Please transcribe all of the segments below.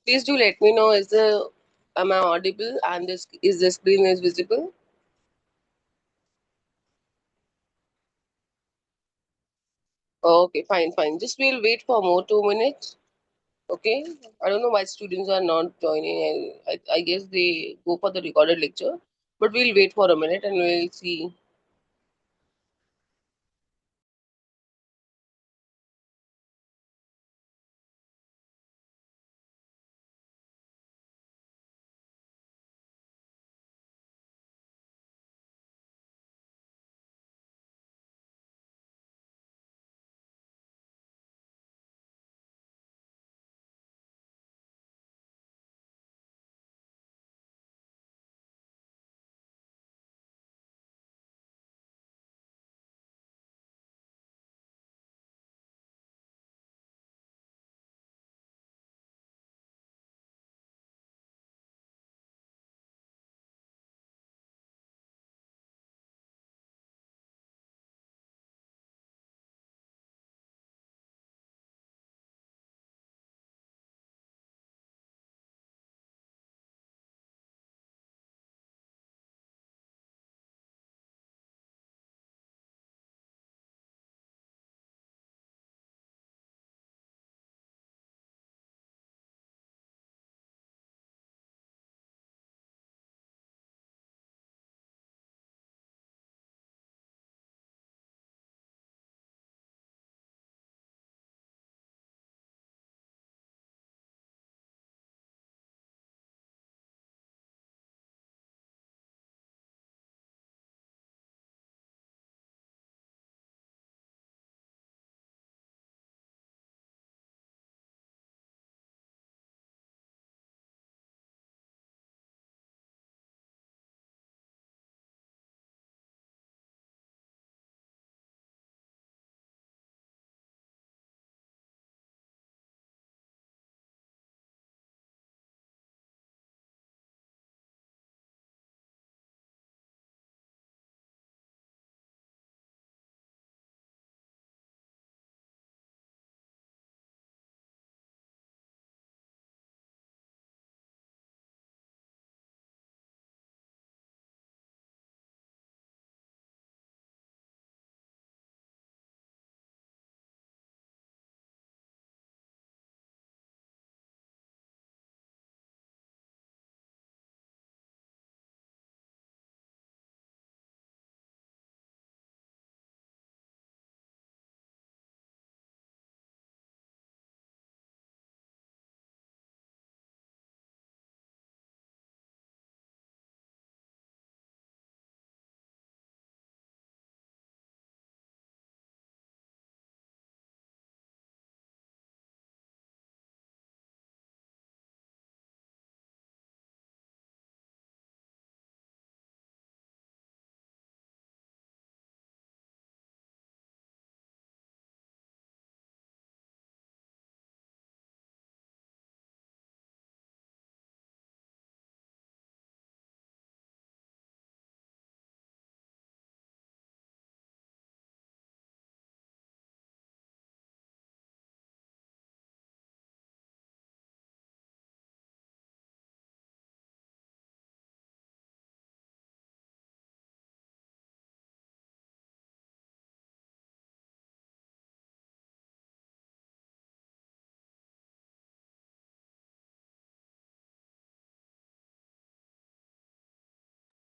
Please do let me know, am I audible and this is the screen is visible? Okay, fine, fine. Just we'll wait for more 2 minutes. Okay. I don't know why students are not joining. I guess they go for the recorded lecture, but we'll wait for a minute and we'll see.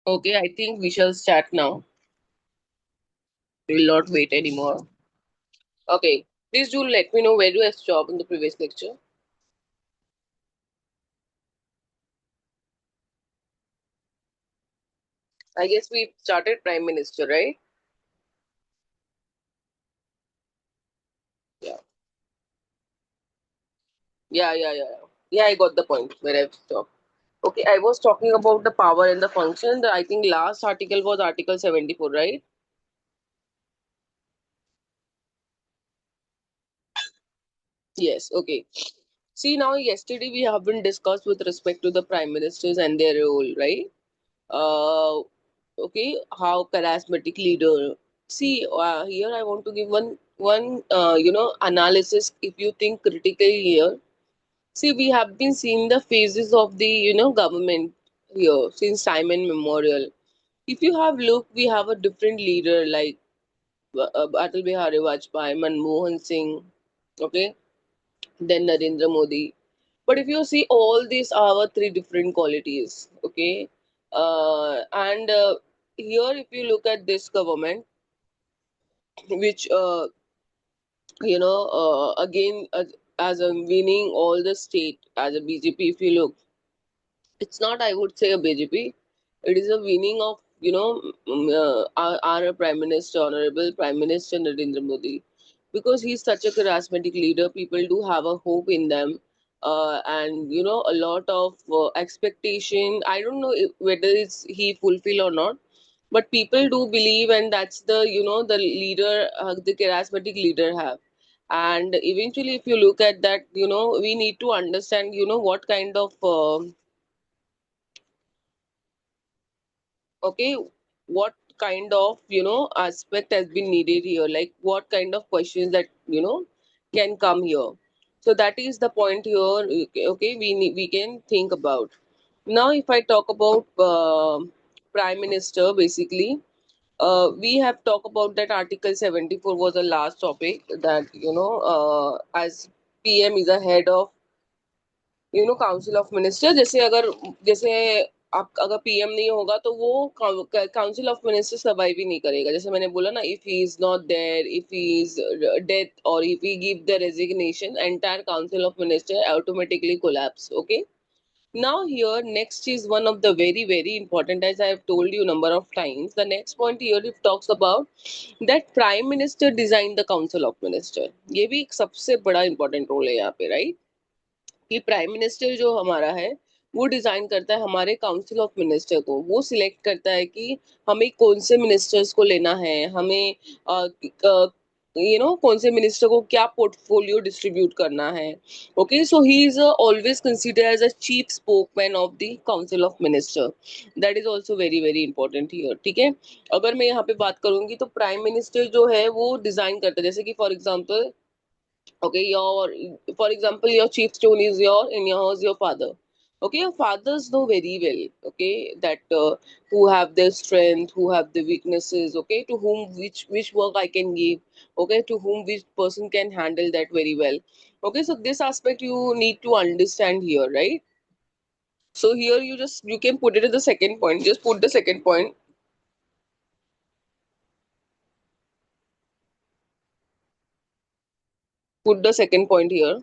Okay, I think we shall start now. We will not wait anymore. Okay. Please do let me know where you have stopped in the previous lecture. I guess we started Prime Minister, right? Yeah. Yeah. Yeah, I got the point where I've stopped. Okay, I was talking about the power and the function. I think last article was Article 74, right? Yes, okay. See, now yesterday we have been discussed with respect to the prime ministers and their role, right? Uh, okay, how charismatic leader. See, here I want to give one analysis. If you think critically here, see, we have been seeing the phases of the government here since time immemorial. If you have looked, we have a different leader like Atal Bihari Vajpayee, Manmohan Singh, okay, then Narendra Modi. But if you see, all these are our three different qualities, okay, and here if you look at this government, which again as a winning all the state as a BJP, if you look, it's not, I would say, a BJP. It is a winning of our Prime Minister, Honorable Prime Minister Narendra Modi, because he's such a charismatic leader. People do have a hope in them, and a lot of expectation. I don't know whether it's he fulfill or not, but people do believe, and that's the leader, the charismatic leader have. And eventually, if you look at that, we need to understand, what kind of okay, what kind of aspect has been needed here, like what kind of questions that can come here. So that is the point here. Okay, we can think about. Now if I talk about prime minister, basically we have talked about that article 74 was the last topic, that as PM is a head of council of minister. जैसे आप अगर PM नहीं होगा तो वो council of minister survive ही नहीं करेगा. जैसे मैंने बोला ना, if he is not there, if he is death, और if he give the resignation, entire council of minister automatically collapse. Okay. Now here next is one of the very very important, as I have told you number of times. The next point here it talks about that prime minister design the council of minister. ये भी एक सबसे बड़ा important role है यहाँ पे, right? कि prime minister जो हमारा है वो डिजाइन करता है हमारे काउंसिल ऑफ मिनिस्टर को. वो सिलेक्ट करता है कि हमें कौन से मिनिस्टर्स को लेना है, हमें कौन से मिनिस्टर को क्या पोर्टफोलियो डिस्ट्रीब्यूट करना है. Okay, so he is always consider as a chief spokesman of the council of minister. That is also very very important here. ठीक है. अगर मैं यहाँ पे बात करूंगी तो प्राइम मिनिस्टर जो है वो डिजाइन करता है, जैसे कि for example, okay, your, for example, your chief stone is your in your house, your father. Okay, your fathers know very well, okay, that who have their strength, who have the weaknesses, okay, to whom which work I can give, okay, to whom which person can handle that very well. Okay, so this aspect you need to understand here, right? So here you can put it at the second point. Just put the second point. Put the second point here.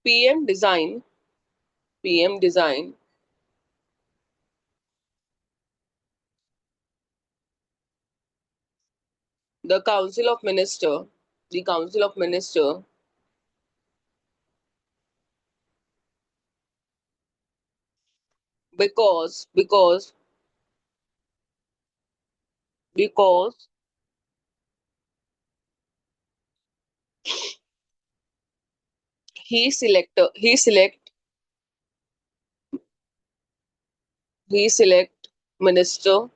PM design. PM design the council of minister. The council of minister, because he select minister, he select minister,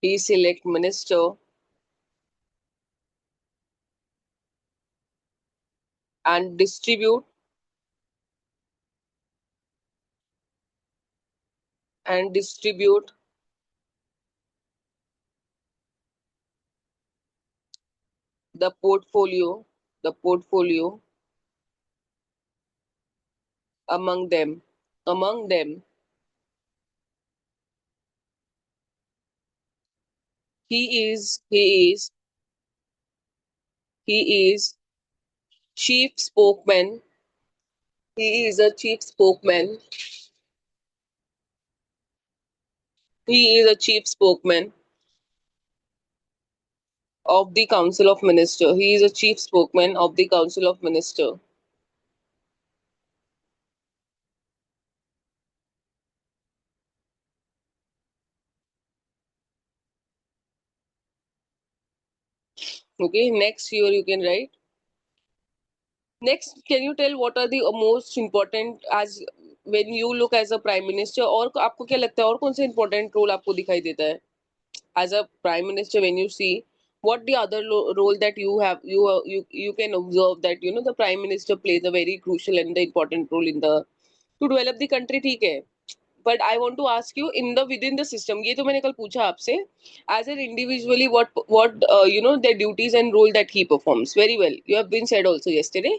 he select minister and distribute the portfolio among them. He is he is he is chief spokesman. He is a chief spokesman. He is a chief spokesman of the council of minister. He is a chief spokesman of the council of minister. Okay, next here you can write. Next, can you tell what are the most important, as when you look as a prime minister, और आपको क्या लगता है और कौन सा important role आपको दिखाई देता है as a prime minister when you see what the other role that you have, you can observe that the prime minister plays a very crucial and the important role in the to develop the country, ठीक है. But I want to ask you in the within the system, ये तो मैंने कल पूछा आपसे, as an individually what their duties and role that he performs very well. You have been said also yesterday.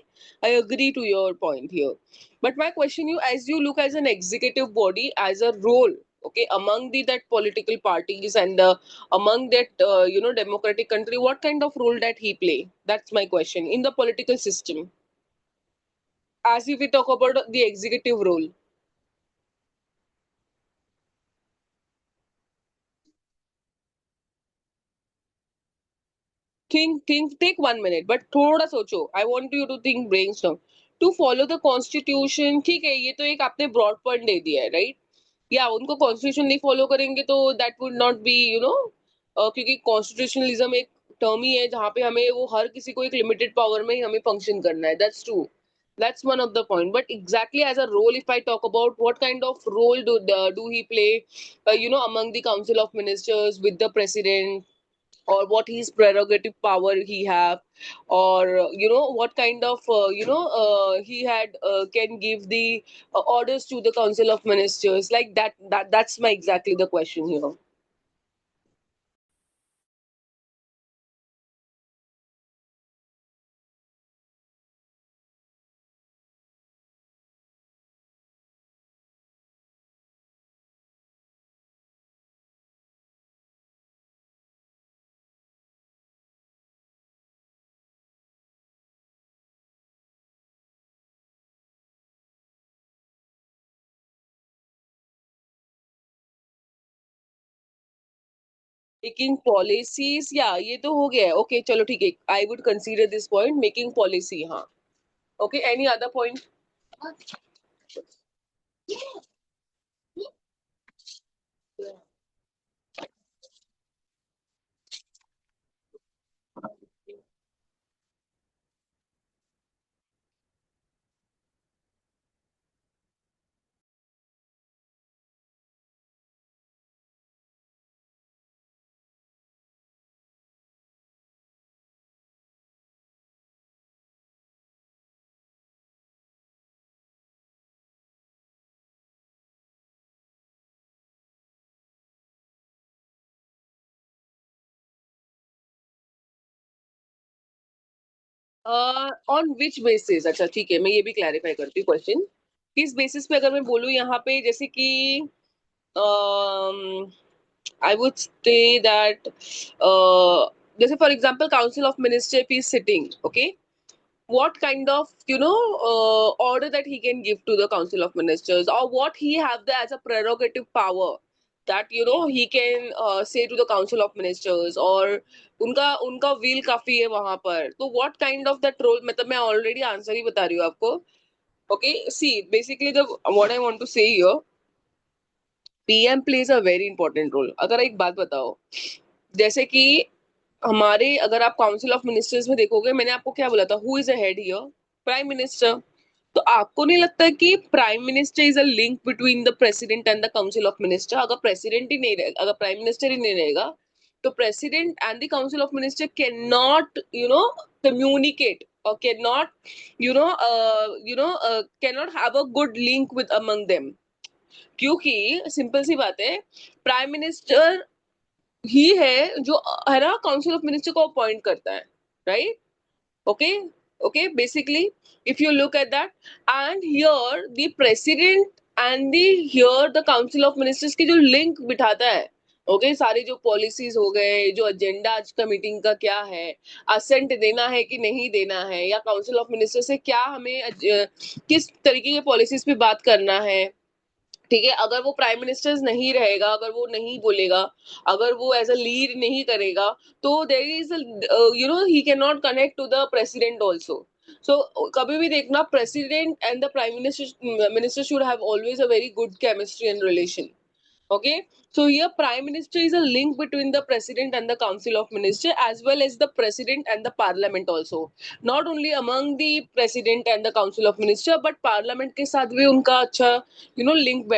I agree to your point here. But my question you, as you look as an executive body, as a role, okay, among the that political parties and among that democratic country, what kind of role that he play? That's my question in the political system. As if we talk about the executive role. Think, take 1 minute, but थोड़ा सोचो. I want you to think, brainstorm. To follow the constitution, ठीक है, ये तो एक आपने broad point दे दिया है, right? या उनको constitution नहीं follow करेंगे तो that would not be, क्योंकि constitutionalism एक term ही है जहाँ पे हमें वो हर किसी को एक limited power में ही हमें function करना है. That's true. That's one of the point. But exactly as a role, if I talk about what kind of role do he play, among the council of ministers with the president, or what his prerogative power he have, or what kind of he had can give the orders to the council of ministers, like that's my exactly the question here. Making policies, या ये तो हो गया है, okay चलो ठीक है, I would consider this point, making policy, हाँ. Okay, any other point? On which basis, अच्छा ठीक है, मैं ये भी क्लैरिफाई करती हूँ क्वेश्चन. किस बेसिस पे अगर मैं बोलूँ यहाँ पे, जैसे कि I would say that, जैसे for example, Council of Minister if is sitting, okay, what kind of order that he can give to the Council of Ministers, or what he have the as a prerogative power that he can say to the Council of Ministers, or उनका उनका will काफी है वहां पर, तो what kind of that role, मतलब मैं already answer ही बता रही हूँ आपको. Okay, see, basically the what I want to say here, PM plays a very important role. अगर एक बात बताओ, जैसे कि हमारे अगर आप काउंसिल ऑफ मिनिस्टर्स में देखोगे, मैंने आपको क्या बोला था, who is a head here? Prime minister. तो आपको नहीं लगता कि prime minister is a link between the president and the council of minister? अगर प्रेसिडेंट ही नहीं रहेगा, अगर प्राइम मिनिस्टर ही नहीं रहेगा, तो president and the council of minister can not communicate, or cannot cannot have a good link with among them. क्योंकि simple सी बात है, प्राइम मिनिस्टर ही है जो है ना काउंसिल ऑफ मिनिस्टर को अपॉइंट करता है, right? Okay, okay, basically if you look at that, and here the president and the here the council of ministers की जो लिंक बिठाता है, ओके, सारी जो पॉलिसीज हो गए, जो एजेंडा आज का मीटिंग का क्या है, असेंट देना है कि नहीं देना है, या काउंसिल ऑफ मिनिस्टर से क्या हमें किस तरीके की पॉलिसीज पे बात करना है, ठीक है, अगर वो प्राइम मिनिस्टर नहीं रहेगा, अगर वो नहीं बोलेगा, अगर वो एज अ लीड नहीं करेगा, तो there is he can not connect to the president also. So कभी भी देखना, president and the prime minister should have always a very good chemistry and relation. Okay, so here Prime Minister is a link between the President and the Council of Ministers, as well as the President and the Parliament also. Not only among the President and the Council of Ministers, but Parliament के साथ भी उनका अच्छा link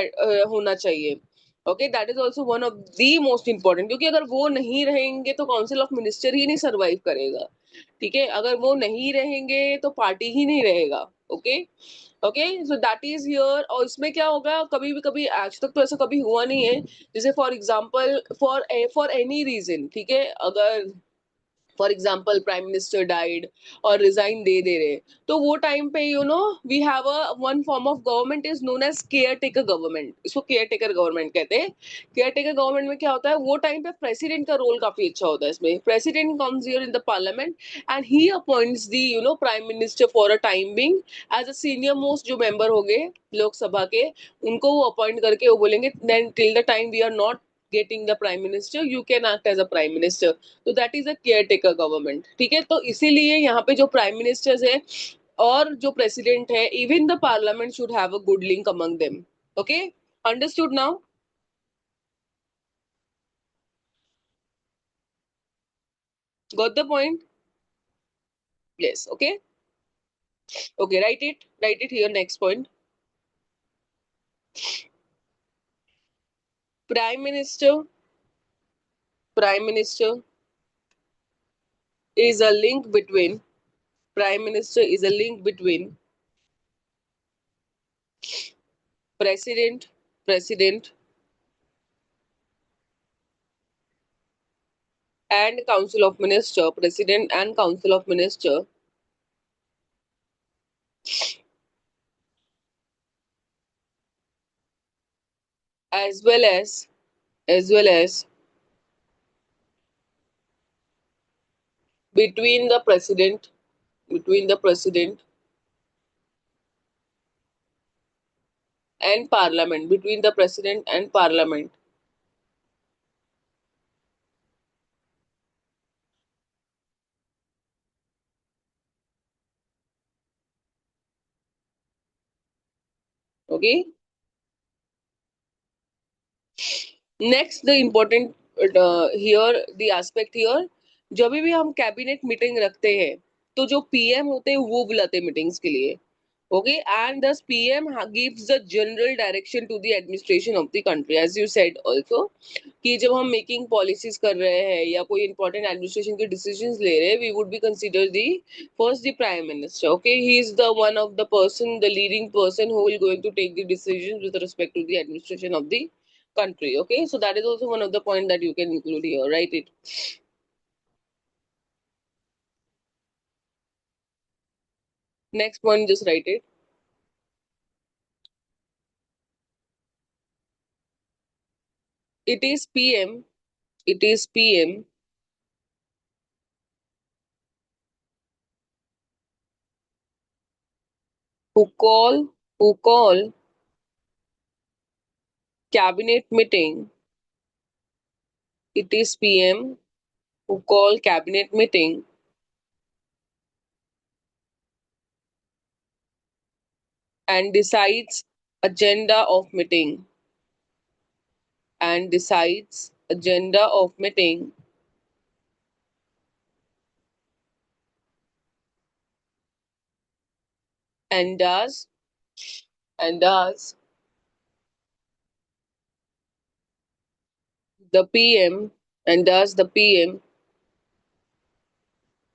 होना चाहिए. Okay, that is also one of the most important, क्योंकि अगर वो नहीं रहेंगे तो काउंसिल ऑफ मिनिस्टर ही नहीं सरवाइव करेगा. ठीक है, अगर वो नहीं रहेंगे तो पार्टी ही नहीं रहेगा. Okay, okay, so that is here. और इसमें क्या होगा, कभी भी, कभी आज तक तो ऐसा कभी हुआ नहीं है. जैसे for example, for any reason, ठीक है, अगर for example prime minister died और रिजाइन दे रहे, तो वो टाइम पे we have a one form of government is known as caretaker government. इसको केयर टेकर गवर्नमेंट कहते हैं. केयर टेकर गवर्नमेंट में क्या होता है, वो टाइम पे प्रेसिडेंट का रोल काफी अच्छा होता है. इसमें president comes here in the parliament and he appoints the prime minister for a time being as a senior most जो मेंबर हो गए लोकसभा के, उनको वो अपॉइंट करके वो बोलेंगे then till the time we are not getting the prime minister you can act as a prime minister. तो that is a care taker government. ठीक है, तो इसीलिए यहाँ पे जो प्राइम मिनिस्टर्स है और जो प्रेसिडेंट है, even the parliament should have a good link among them. Okay, understood now? Got the point? Yes. Okay, okay, right it here. Next point. Prime minister prime minister is a link between prime minister is a link between president and council of minister, president and council of minister, as well as as well as between the president between the president and parliament, between the president and parliament. Okay, next the important here the aspect here, जब भी हम cabinet meeting रखते हैं तो जो PM होते हैं वो बुलाते हैं मीटिंग्स के लिए. Okay, and thus PM gives the general direction to the administration of the country, as you said also, कि जब हम मेकिंग पॉलिसीज कर रहे हैं या कोई इंपॉर्टेंट एडमिनिस्ट्रेशन के डिसीजंस ले रहे हैं, we would be consider the first the prime minister. Okay, he is the one of the person, the leading person who will going to take the decisions with respect to the administration of the country. Okay, so that is also one of the point that you can include here. Write it. Next one, just write it. It is PM. It is PM who call cabinet meeting. It is PM who call cabinet meeting and agenda of meeting decides agenda of meeting and does the PM does the PM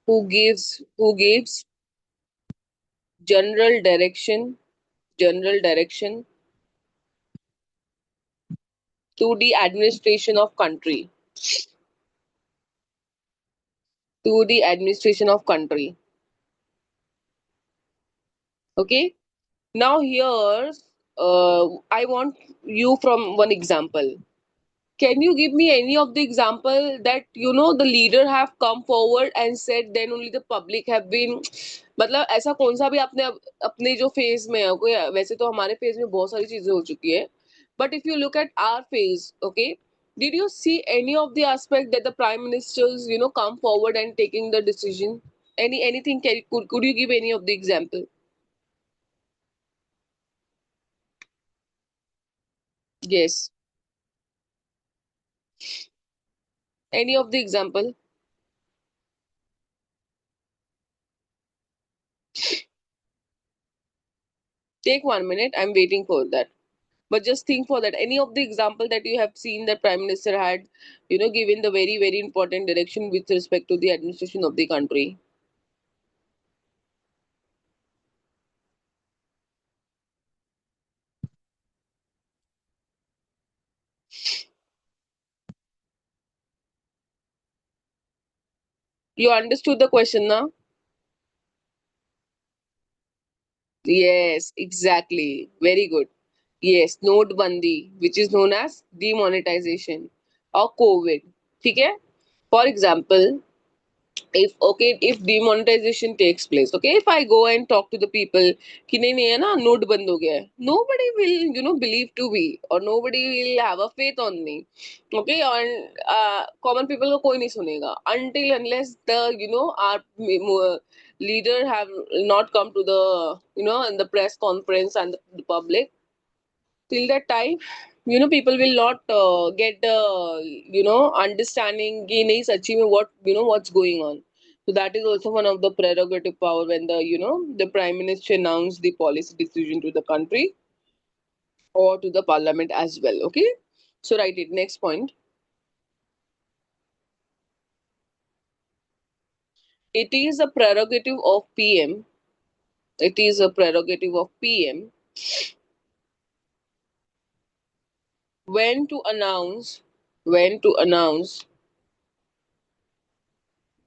who gives general direction general direction to the administration of country to the administration of country. Okay, now here I want you from one example. Can you give me any of the example that the leader have come forward and said then only the public have been, मतलब ऐसा कौन सा भी आपने अपने जो phase में है कोई, वैसे तो हमारे फेज में बहुत सारी चीजें हो चुकी है, but if you look at our phase, okay, did you see any of the aspect that the prime ministers come forward and taking the decision? Anything could you give any of the example? Yes. Any of the example? Take 1 minute. I'm waiting for that. But just think for that. Any of the example that you have seen that Prime Minister had, given the very, very important direction with respect to the administration of the country. You understood the question now? Yes, exactly. Very good. Yes, Notebandi, which is known as demonetization or COVID. Okay? For example, if demonetization takes place, okay, if I go and talk to the people कि नहीं नहीं है ना note बंद हो गया है, nobody will believe to me or nobody will have a faith on me. Okay, and common people को कोई नहीं सुनेगा until unless the our leader have not come to the in the press conference and the public. Till that time people will not get the understanding कि नहीं सच्ची में what what's going on. So that is also one of the prerogative power when the the prime minister announced the policy decision to the country or to the parliament as well. Okay, so write it. Next point. It is a prerogative of PM. It is a prerogative of PM when to announce when to announce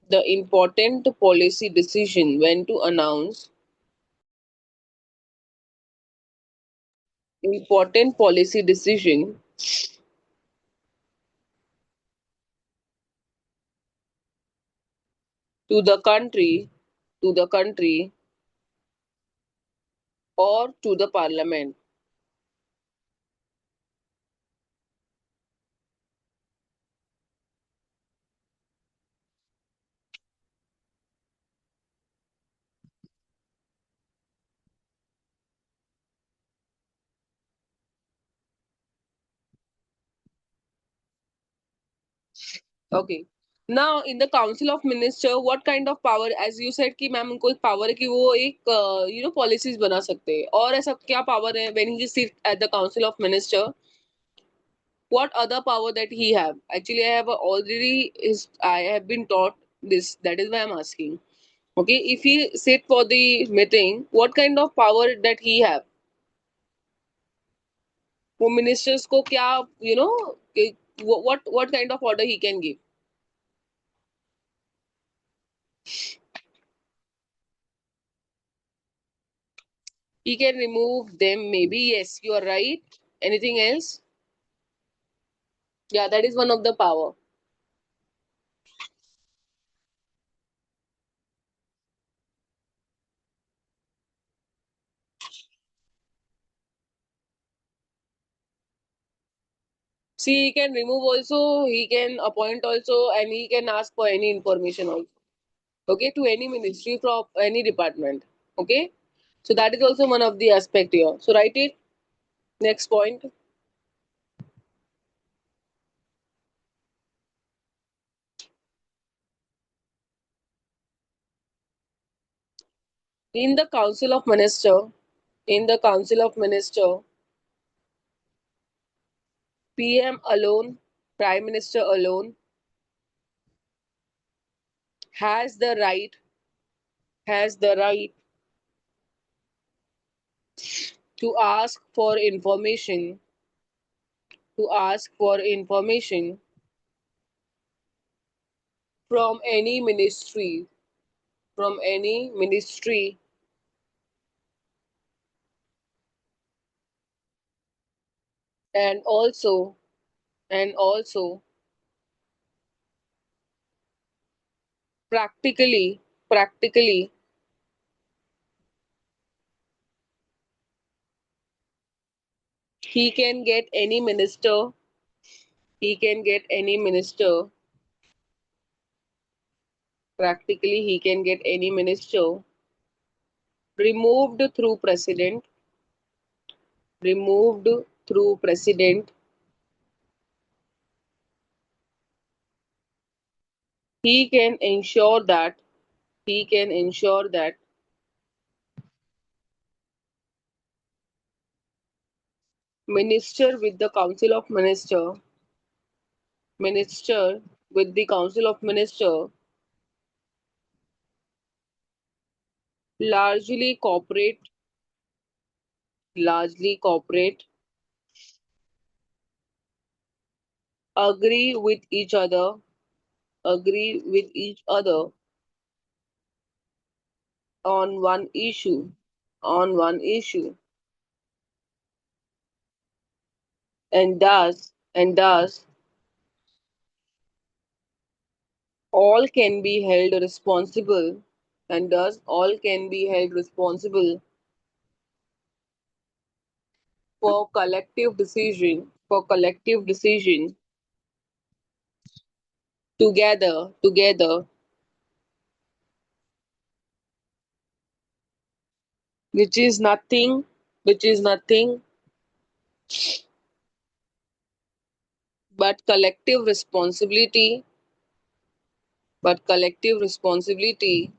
the important policy decision when to announce important policy decision to the country to the country or to the parliament. Okay, now in the council of minister what kind of power, as you said कि ma'am उनको एक power है कि वो एक policies बना सकते हैं, और ऐसा क्या power है when he sit at the council of minister? What other power that he have? Actually I have already is I have been taught this, that is why I'm asking. Okay, if he sit for the meeting, what kind of power that he have? वो ministers को क्या what kind of order he can give? He can remove them maybe. Yes, you are right. Anything else? Yeah, that is one of the power. See, he can remove also, he can appoint also, and he can ask for any information also. Okay, to any ministry from any department. Okay, so that is also one of the aspect here. So write it. Next point. In the council of minister, in the council of minister, PM alone, prime minister alone has the right has the right to ask for information to ask for information from any ministry from any ministry and also practically he can get any minister he can get any minister practically he can get any minister removed through president removed through president He can ensure that he can ensure that minister with the council of minister with the council of minister largely cooperate largely cooperate agree with each other agree with each other on one issue on one issue and thus all can be held responsible and thus all can be held responsible for collective decision together which is nothing which is nothing but collective responsibility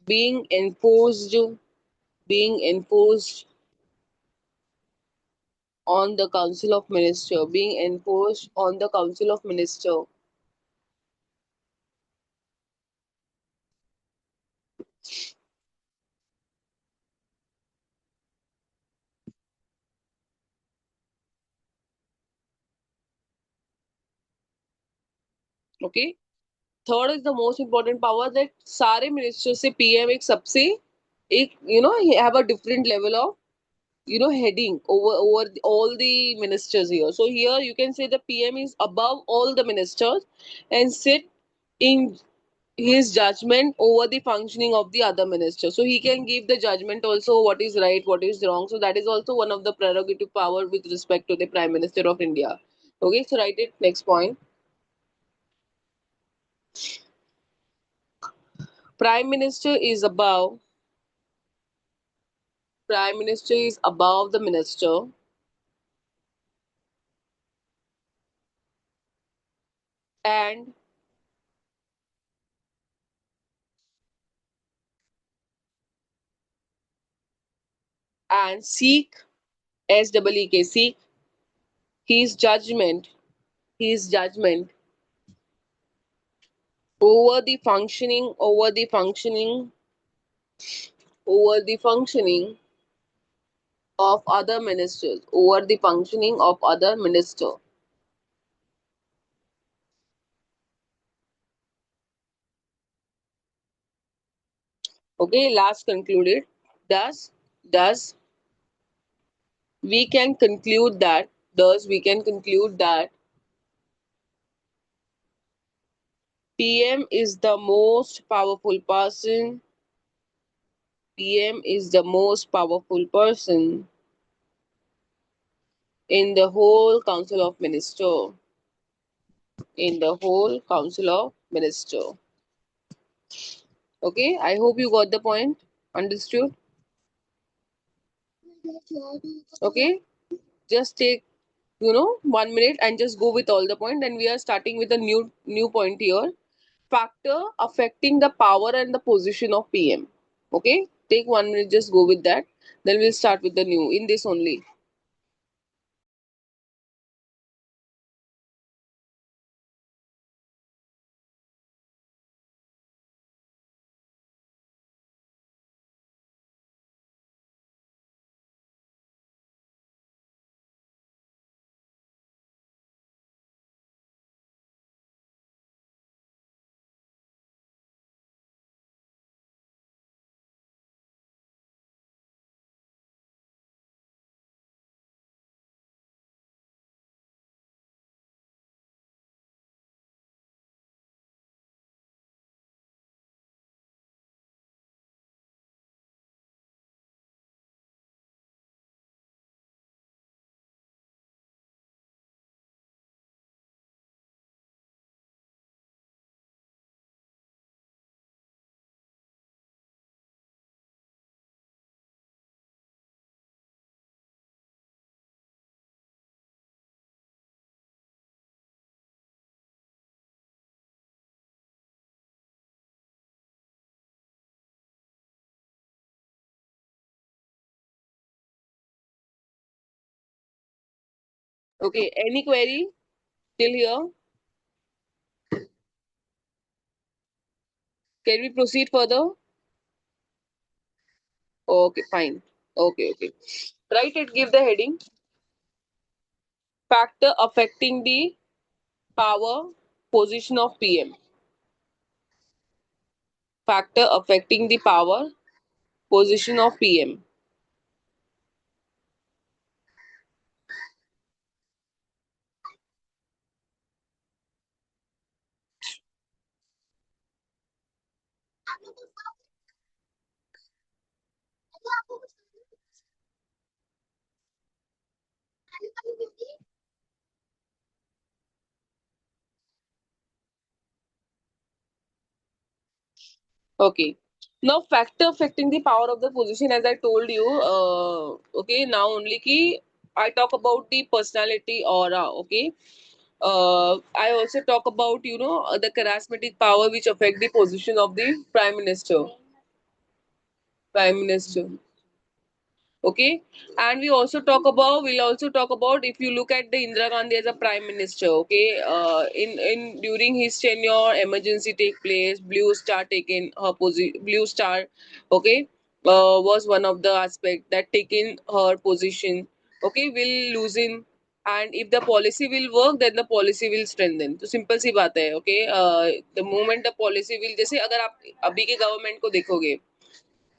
being enforced being enforced on the council of minister being enforced on the council of minister. Okay, third is the most important power that सारे minister से PM एक सबसे एक have a different level of heading over all the ministers here. So here you can say the PM is above all the ministers and sit in his judgment over the functioning of the other ministers. So he can give the judgment also what is right, what is wrong. So that is also one of the prerogative power with respect to the Prime Minister of India. Okay, so write it. Next point. Prime Minister is above. Prime Minister is above the minister and seek SEEK seek his judgment his judgment over the functioning of other ministers over the functioning of other minister. Okay, last concluded. Thus we can conclude that thus we can conclude that PM is the most powerful person. PM is the most powerful person in the whole council of minister. In the whole council of minister. Okay, I hope you got the point. Understood? Okay, just take 1 minute and just go with all the point. And we are starting with a new point here. Factor affecting the power and the position of PM. Okay, take 1 minute, just go with that. Then we'll start with the new in this only. Okay, any query till here? Can we proceed further? Okay, fine. Okay, okay. Write it, give the heading. Factor affecting the power position of PM. Factor affecting the power position of PM. Okay. Now, factor affecting the power of the position, as I told you, okay, now only ki I talk about the personality aura, okay. I also talk about, the charismatic power which affect the position of the prime minister. Prime minister. Okay, and we'll also talk about if you look at the Indira Gandhi as a prime minister. Okay, in during his tenure, emergency take place. Blue Star, okay, was one of the aspect that taken her position. Okay, will loosen, and if the policy will work, then the policy will strengthen. तो simple सी बात है. Okay, the moment the policy will, जैसे अगर आप अभी के government को देखोगे,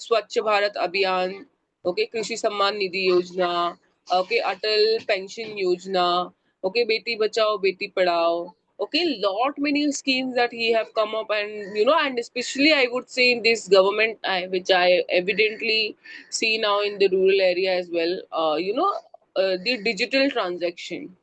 स्वच्छ भारत अभियान, ओके, कृषि सम्मान निधि योजना, ओके, अटल पेंशन योजना, okay, Beti Bachao Beti Padhao, okay, lot many schemes that he have come up, and and especially I would say in this government, which I evidently see now in the rural area as well, the digital transaction,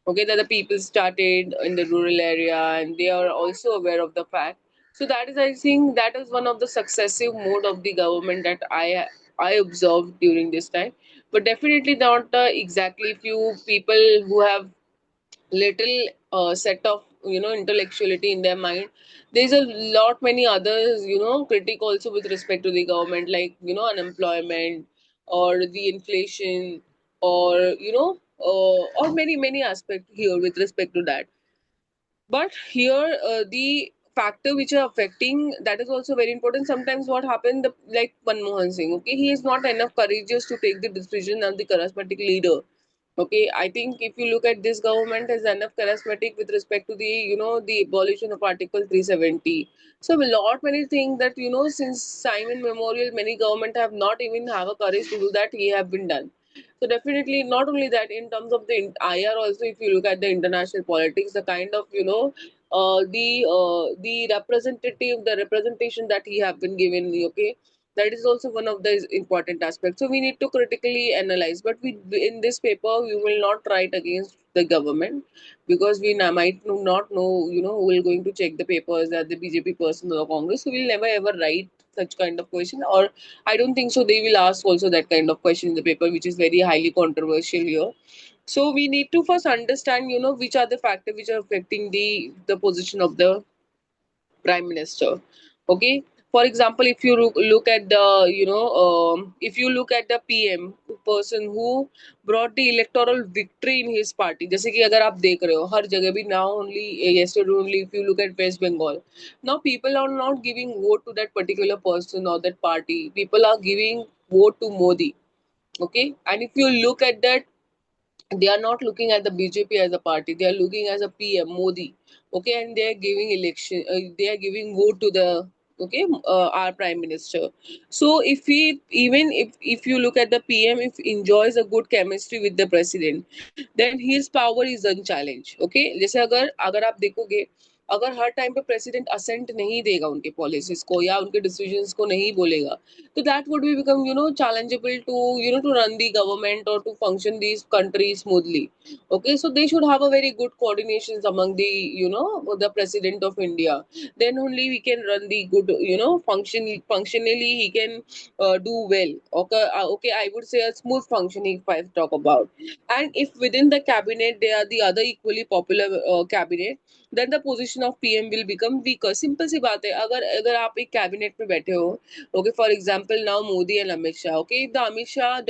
okay, that the people started in the rural area, and they are also aware of the fact. So that is, I think, that is one of the successive mode of the government that I observed during this time. But definitely not exactly few people who have little set of intellectuality in their mind. There's a lot many others, critic also with respect to the government, like unemployment, or the inflation, or or many aspects here with respect to that. But here, the factor which are affecting, that is also very important. Sometimes what happened, like Manmohan Singh, okay, he is not enough courageous to take the decision as the charismatic leader. Okay, I think if you look at this government as enough charismatic with respect to the the abolition of Article 370. So a lot many things that since Simon Memorial, many government have not even have a courage to do that. He have been done. So definitely, not only that, in terms of the IR also, if you look at the international politics, the kind of the representation that he have been given, okay, that is also one of the important aspects. So we need to critically analyze. But we, in this paper, we will not write against the government, because we might not know, who will going to check the papers, that the BJP person or Congress. So we'll never ever write such kind of question, or I don't think so. They will ask also that kind of question in the paper, which is very highly controversial here. So we need to first understand, which are the factors which are affecting the position of the prime minister. Okay, for example, if you look at the if you look at the PM person who brought the electoral victory in his party, जैसे कि अगर आप देख रहे हो हर जगह भी, now only yesterday only, if you look at West Bengal, now people are not giving vote to that particular person or that party. People are giving vote to Modi. Okay, and if you look at that, they are not looking at the BJP as a party. They are looking as a PM Modi. Okay, and they are giving election. They are giving vote to the our prime minister. So if we, even if you look at the PM, if enjoys a good chemistry with the president, then his power is unchallenged. Okay, जैसे अगर अगर आप देखोगे, अगर हर time पे president ascent नहीं देगा उनके पॉलिसीज को या उनके डिसीजंस को नहीं बोलेगा, so that would be become challengeable to to run the government or to function these countries smoothly. Okay, so they should have a very good coordinations among the the president of India. Then only we can run the good functionally he can do well. Okay, okay, I would say a smooth functioning if I talk about. And if within the cabinet they are the other equally popular cabinet, then the position position of PM will become weaker. Simple सी बात है. अगर अगर आप एक cabinet में बैठे हो, okay, for example now Modi and Amit Shah, okay, if the Amit Shah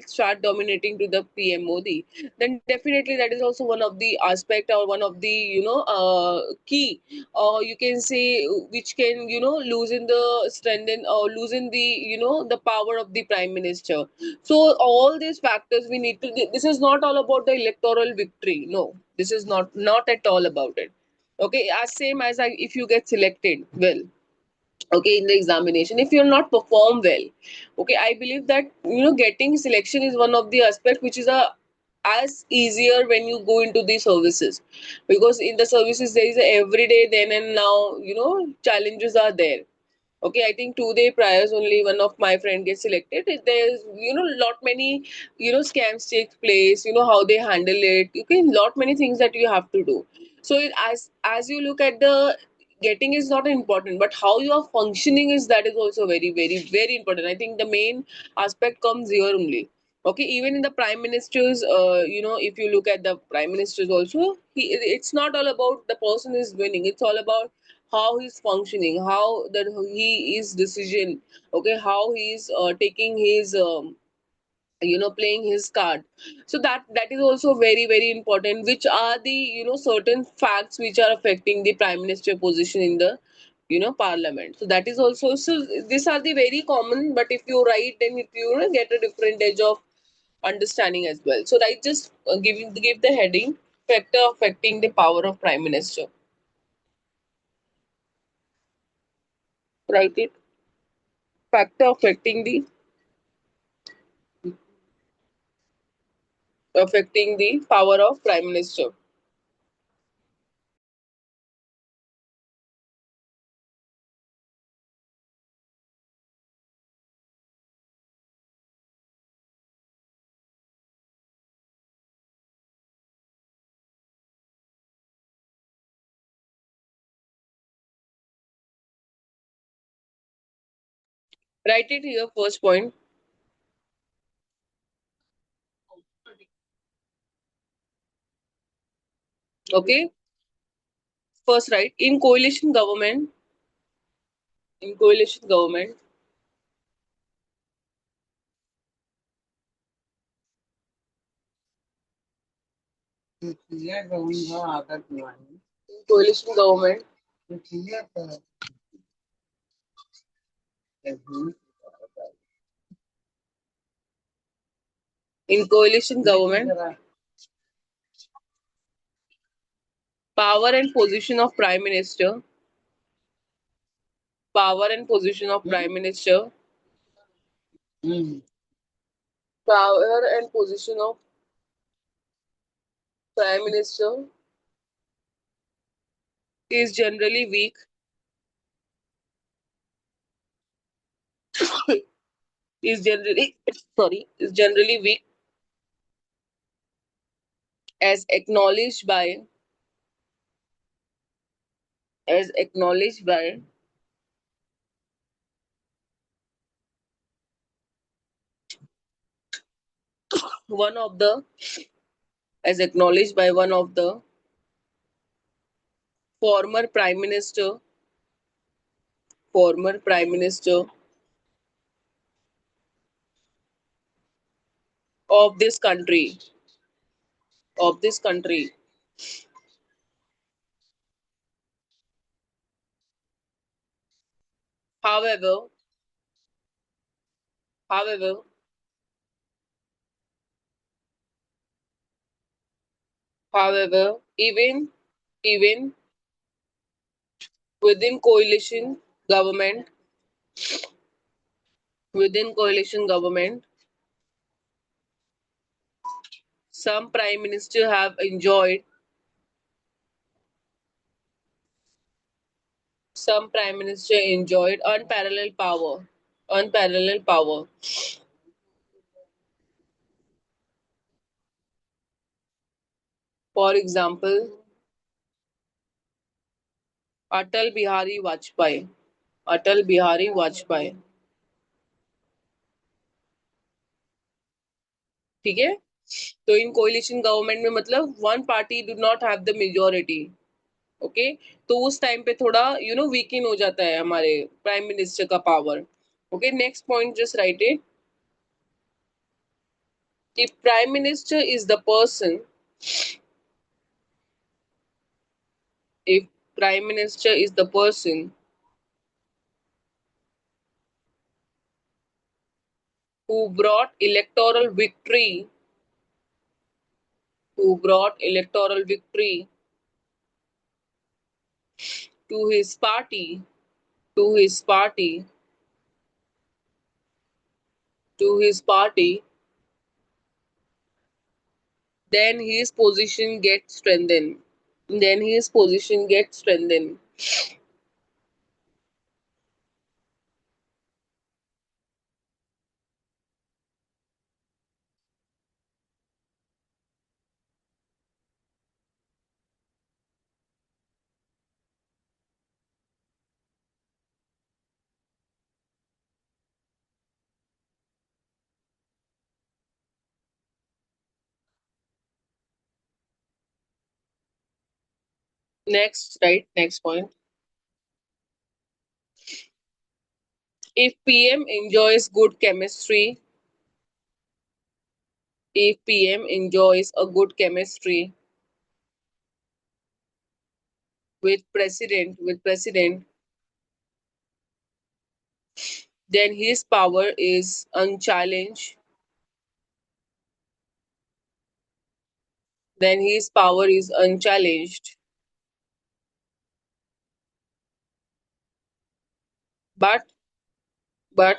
start dominating to the PM Modi, then definitely that is also one of the aspect or one of the key, or you can say, which can loosen the strengthen or loosen the the power of the prime minister. So all these factors we need to. This is not all about the electoral victory. No, this is not at all about it. Okay, as same as if you get selected well, okay, in the examination, if you'll not perform well, okay, I believe that getting selection is one of the aspect which is a as easier when you go into the services, because in the services there is a everyday then and now challenges are there. Okay, I think 2 day priors only one of my friend gets selected. There's lot many scams take place. How they handle it. You can lot many things that you have to do. So as you look at the getting is not important, but how you are functioning is that is also very very very important. I think the main aspect comes here only. Okay, even in the prime ministers, if you look at the prime ministers also, it's not all about the person is winning. It's all about how he's functioning, how that he is decision, okay, how he's taking his playing his card. So that is also very very important, which are the certain facts which are affecting the prime minister position in the parliament. So that is also, so these are the very common, but if you write, then if you get a different edge of understanding as well. So I just give the heading factor affecting the power of prime minister. Write it. Factor affecting the power of prime minister. Write it here. First point. Okay. First, right, in coalition government. In coalition government. In coalition government. In coalition government, power and position of prime minister. Power and position of prime minister. Power and position of prime minister is generally weak. Is generally is generally weak, as acknowledged by one of the one of the former prime minister former prime minister of this country of this country. However, however, even within government, coalition government, some prime minister have enjoyed unparalleled power. Unparalleled power. For example, Atal Bihari Vajpayee. Atal Bihari Vajpayee. ठीक है. तो इन कोalition government में मतलब one party do not have the majority. Okay. तो उस time पे थोड़ा weaken हो जाता है हमारे प्राइम मिनिस्टर का power. Okay, next point, just write it. कि prime minister is the person, if prime minister is the person who brought electoral victory, who brought electoral victory to his party, to his party, to his party, then his position gets strengthened. Then his position gets strengthened. Next, right? Next point. If PM enjoys good chemistry, if PM enjoys a good chemistry with president, then his power is unchallenged. Then his power is unchallenged. But but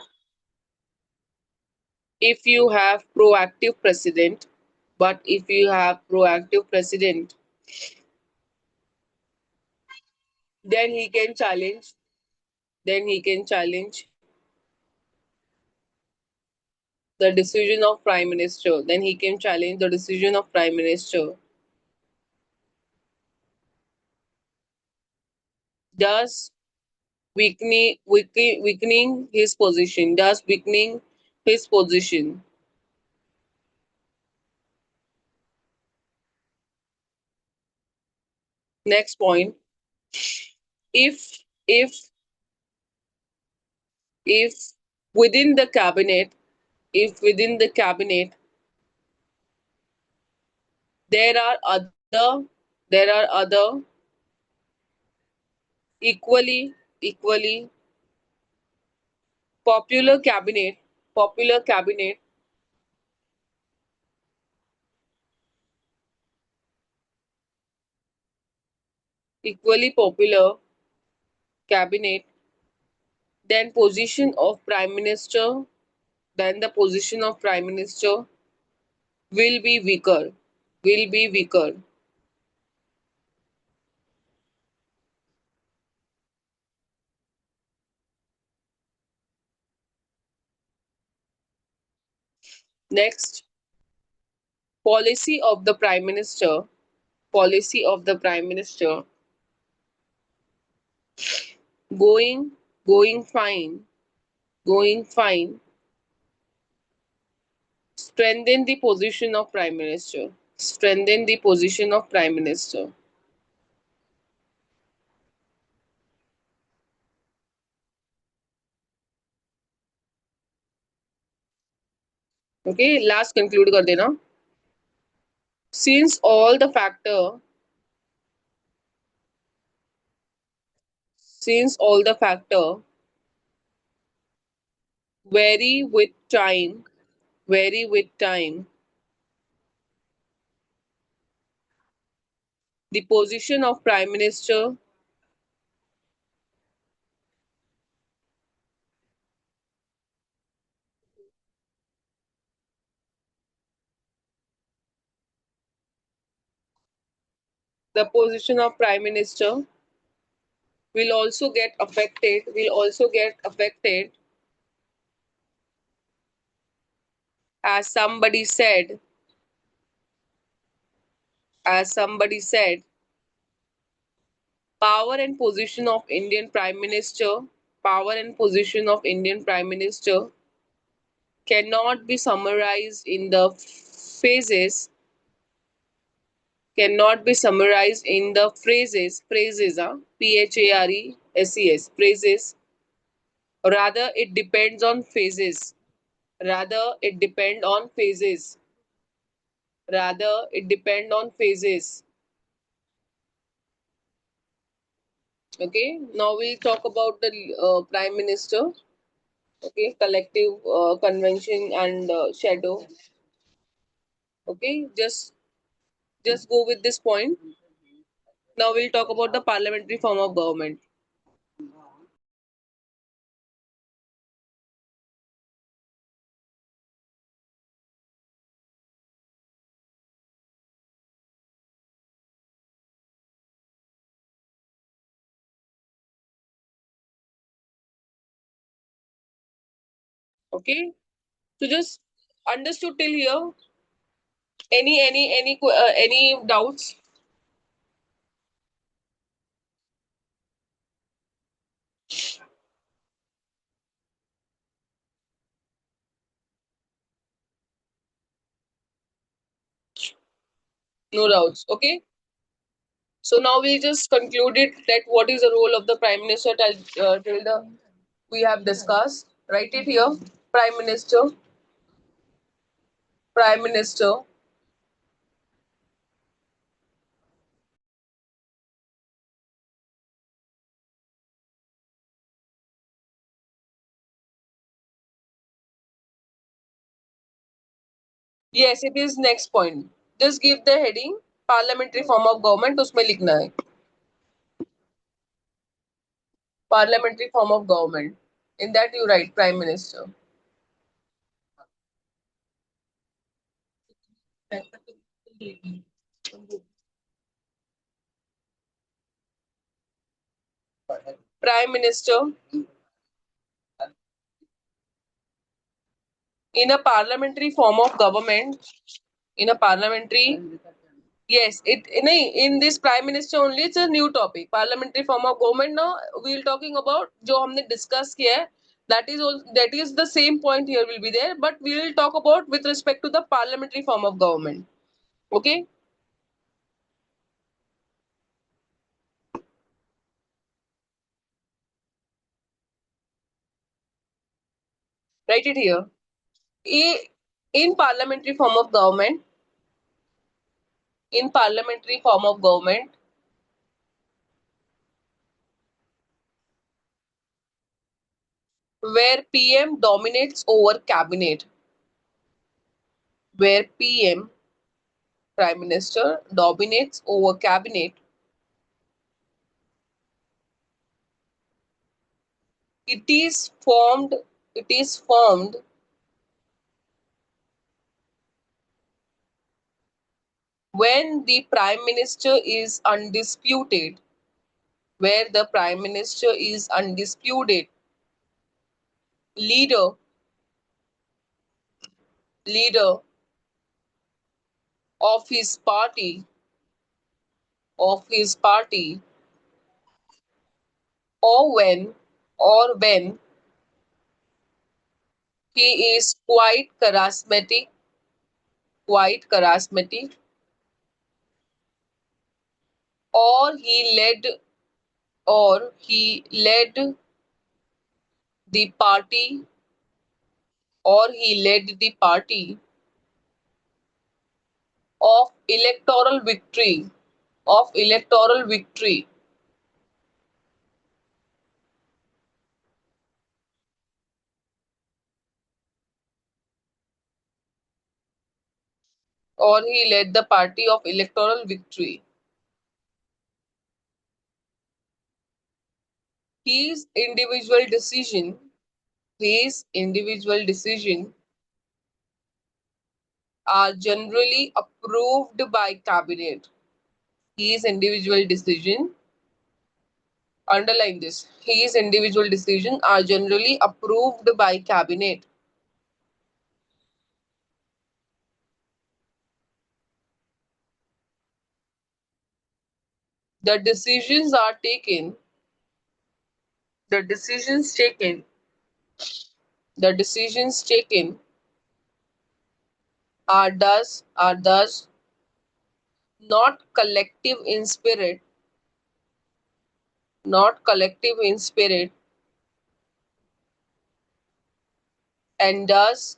if you have proactive president, but if you have proactive president, then he can challenge. Then he can challenge the decision of prime minister. Then he can challenge the decision of prime minister. Thus weakening his position. Thus weakening his position. Next point. If if within the cabinet, if within the cabinet there are other equally popular cabinet, popular cabinet, equally popular cabinet, then position of prime minister, then the position of prime minister will be weaker, will be weaker. Next, policy of the prime minister, policy of the prime minister, going going fine, going fine, strengthen the position of prime minister, strengthen the position of prime minister. Okay, last conclude कर देना. Since all the factor, since all the factor vary with time, vary with time, the position of prime minister, the position of prime minister will also get affected, as somebody said, as somebody said, power and position of Indian prime minister, power and position of Indian prime minister cannot be summarized in the phases, cannot be summarized in the phrases, Phares, phrases. Rather, it depends on phases. Rather, it depend on phases. Rather, it depend on phases. Okay. Now we'll talk about the Prime Minister. Okay, collective convention and shadow. Okay, just go with this point. Now we'll talk about the parliamentary form of government. Okay, so just understood till here. Any doubts? No doubts. Okay. So now we just concluded that what is the role of the prime minister till the we have discussed. Write it here. Prime minister. Prime minister. Yes, it is next point. Just give the heading parliamentary form of government. उसमें लिखना है parliamentary form of government. In that you write prime minister. Prime minister in a parliamentary form of government. In a parliamentary Yes, in this prime minister only it's a new topic. Parliamentary form of government now we'll talking about जो हमने discuss किया है that is the same point here will be there but we will talk about with respect to the parliamentary form of government. Okay, write it here. In parliamentary form of government, in parliamentary form of government, where PM dominates over cabinet, where PM prime minister dominates over cabinet, it is formed it is formed when the prime minister is undisputed, where the prime minister is undisputed leader leader of his party of his party or when he is quite charismatic, or he led the party, or he led the party of electoral victory, or he led the party of electoral victory. His individual decision, his individual decision are generally approved by cabinet. His individual decision, underline this, his individual decision are generally approved by cabinet. The decisions are taken, the decisions taken, the decisions taken are thus not collective in spirit, not collective in spirit, and does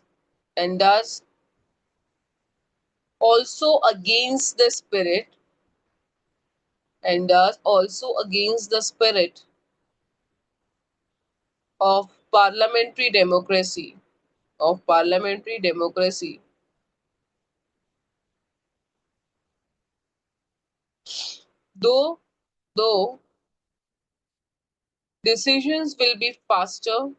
also against the spirit, and does also against the spirit of parliamentary democracy, of parliamentary democracy. Though though decisions will be faster,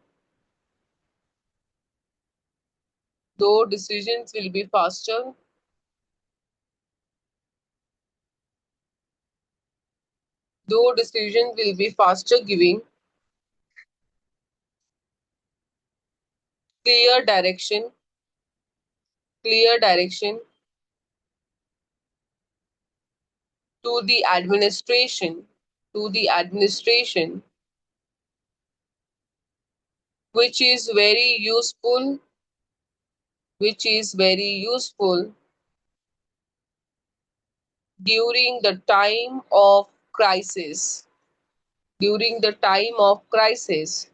though decisions will be faster, though decisions will be faster, giving clear direction, clear direction to the administration, to the administration, which is very useful, which is very useful during the time of crisis, during the time of crisis.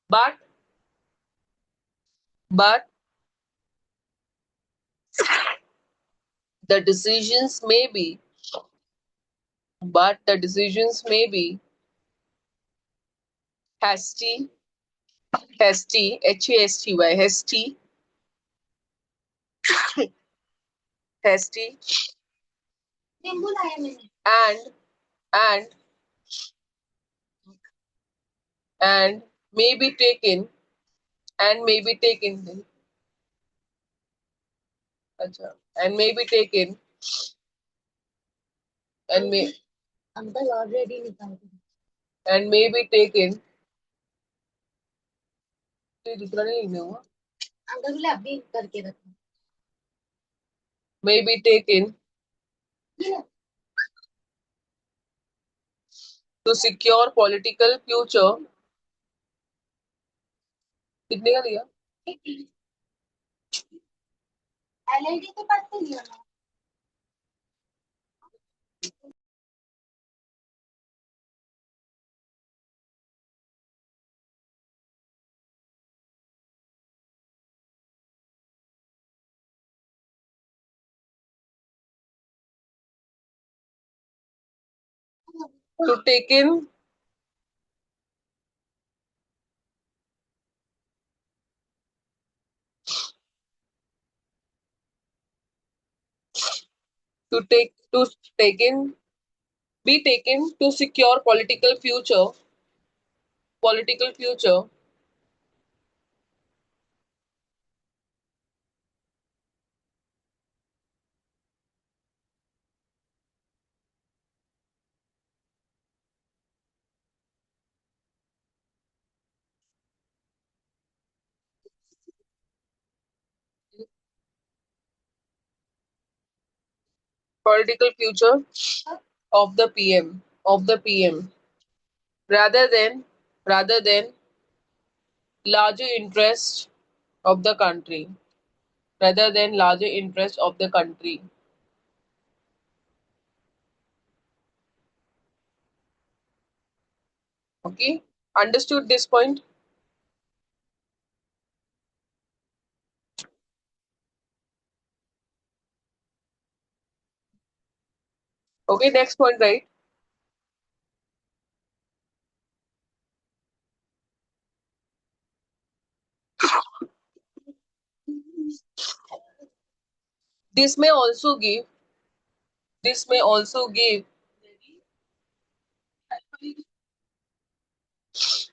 But but the decisions may be, but the decisions may be hasty, hasty, hasty, hasty, hasty, and and and may be taken, and may be taken, अच्छा, and may be taken, and may uncle already निकाल and may be taken, तो ये दूसरा नहीं लिखना हुआ, uncle बोले अभी करके रखो, may be taken to secure political future. कितने का दिया? एलआईडी के पास तो लिया ना। To taken to take to taken be taken to secure political future, political future of the PM rather than rather than larger interest of the country, rather than larger interest of the country. Okay, understood this point? Okay, next point, right? This may also give, this may also give,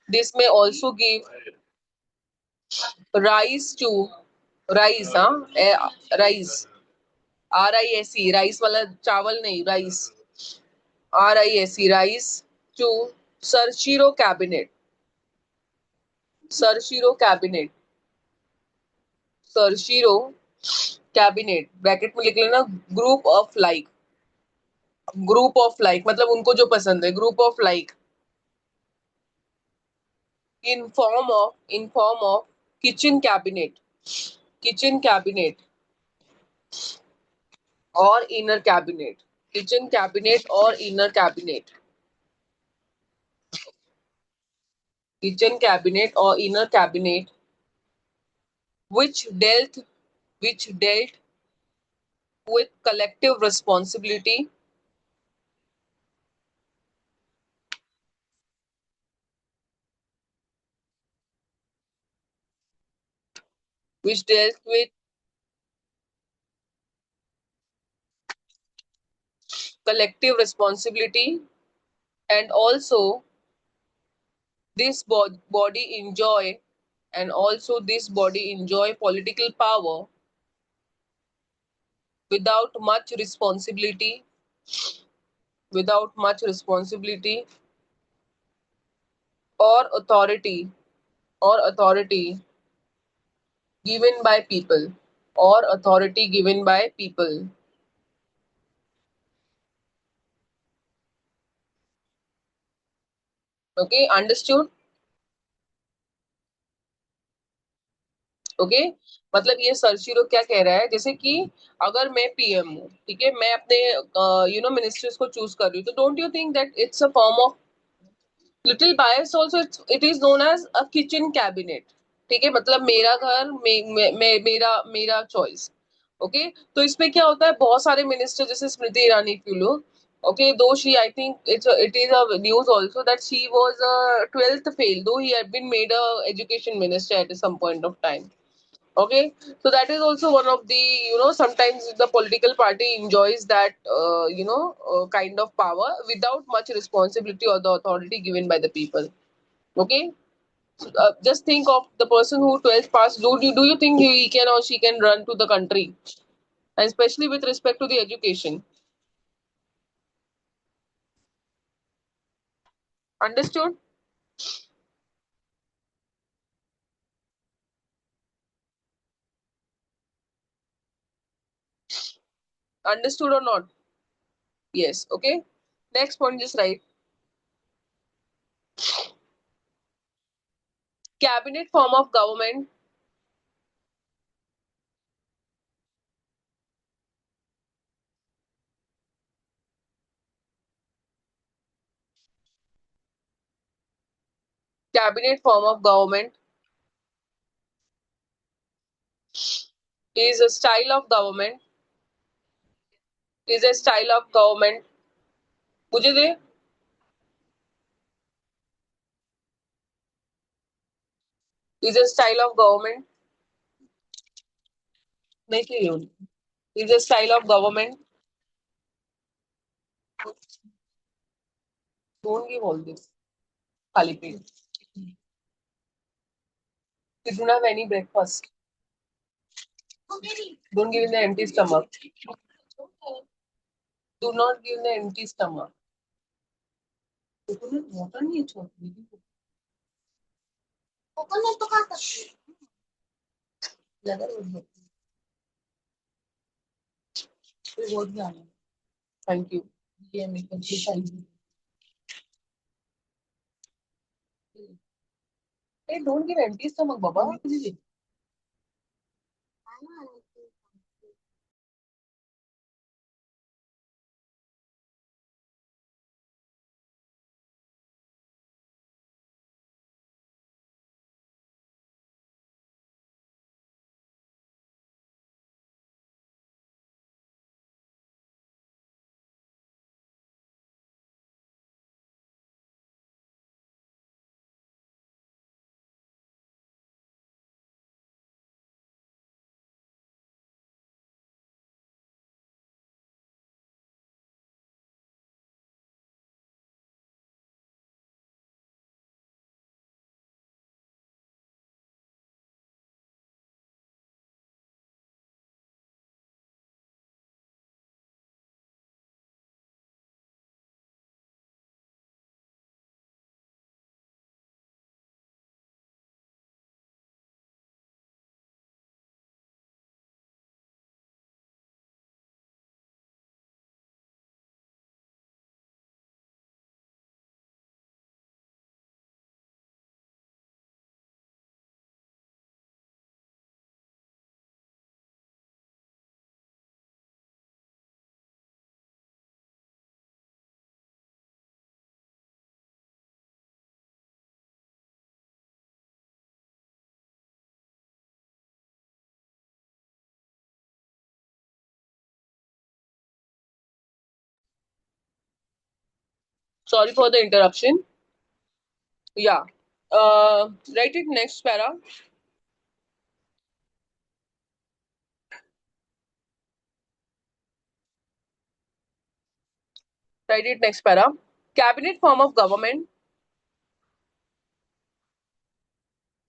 this may also give rise to rise, rise, RISE, rice वाला चावल नहीं, rice, RISE, rise to Sarshiro cabinet, Sarshiro cabinet, Sarshiro cabinet, bracket में लिख लेना, group of like, group of like मतलब उनको जो पसंद है, group of like, in form of kitchen cabinet, kitchen cabinet or inner cabinet, kitchen cabinet or inner cabinet, kitchen cabinet or inner cabinet, which dealt which dealt with collective responsibility, which dealt with collective responsibility, and also this body enjoy and also this body enjoy political power without much responsibility, without much responsibility or authority given by people, or authority given by people. Okay, understood? Okay मतलब ये सर्चिरो क्या कह रहा है, जैसे कि अगर मैं पीएम हूँ, ठीक है, मैं अपने मिनिस्टर्स को चूज कर रही हूँ, तो don't you think that it's a form of little bias also, it is known as a kitchen cabinet, ठीक है, मतलब मेरा घर मेरा चॉइस। ओके, तो इसमें क्या होता है, बहुत सारे मिनिस्टर जैसे स्मृति ईरानी क्यों लो, okay, though she, I think it is a news also that she was a 12th fail, though he had been made a education minister at some point of time. Okay, so that is also one of the, sometimes the political party enjoys that kind of power without much responsibility or the authority given by the people. Okay, so, just think of the person who 12th passed. Do you think he can or she can run to the country, and especially with respect to the education? Understood? Understood or not? Yes. Okay, next point, just write cabinet form of government. Cabinet form of government is a style of government, is a style of government, मुझे दे, is a style of government, नहीं चाहिए उन्हें, is a style of government, don't give all this, खाली पेट, you don't have any breakfast, don't give in the empty stomach, do not give in the empty stomach, coconut water नहीं है छोटी, coconut तो खा सकती है, लगा कोई बहुत ज्ञान है, थैंक यू, ये मेरे को thank you, hey don't give empty stomach Baba, Sorry for the interruption. Yeah. Write it next para. Write it next para. Cabinet form of government.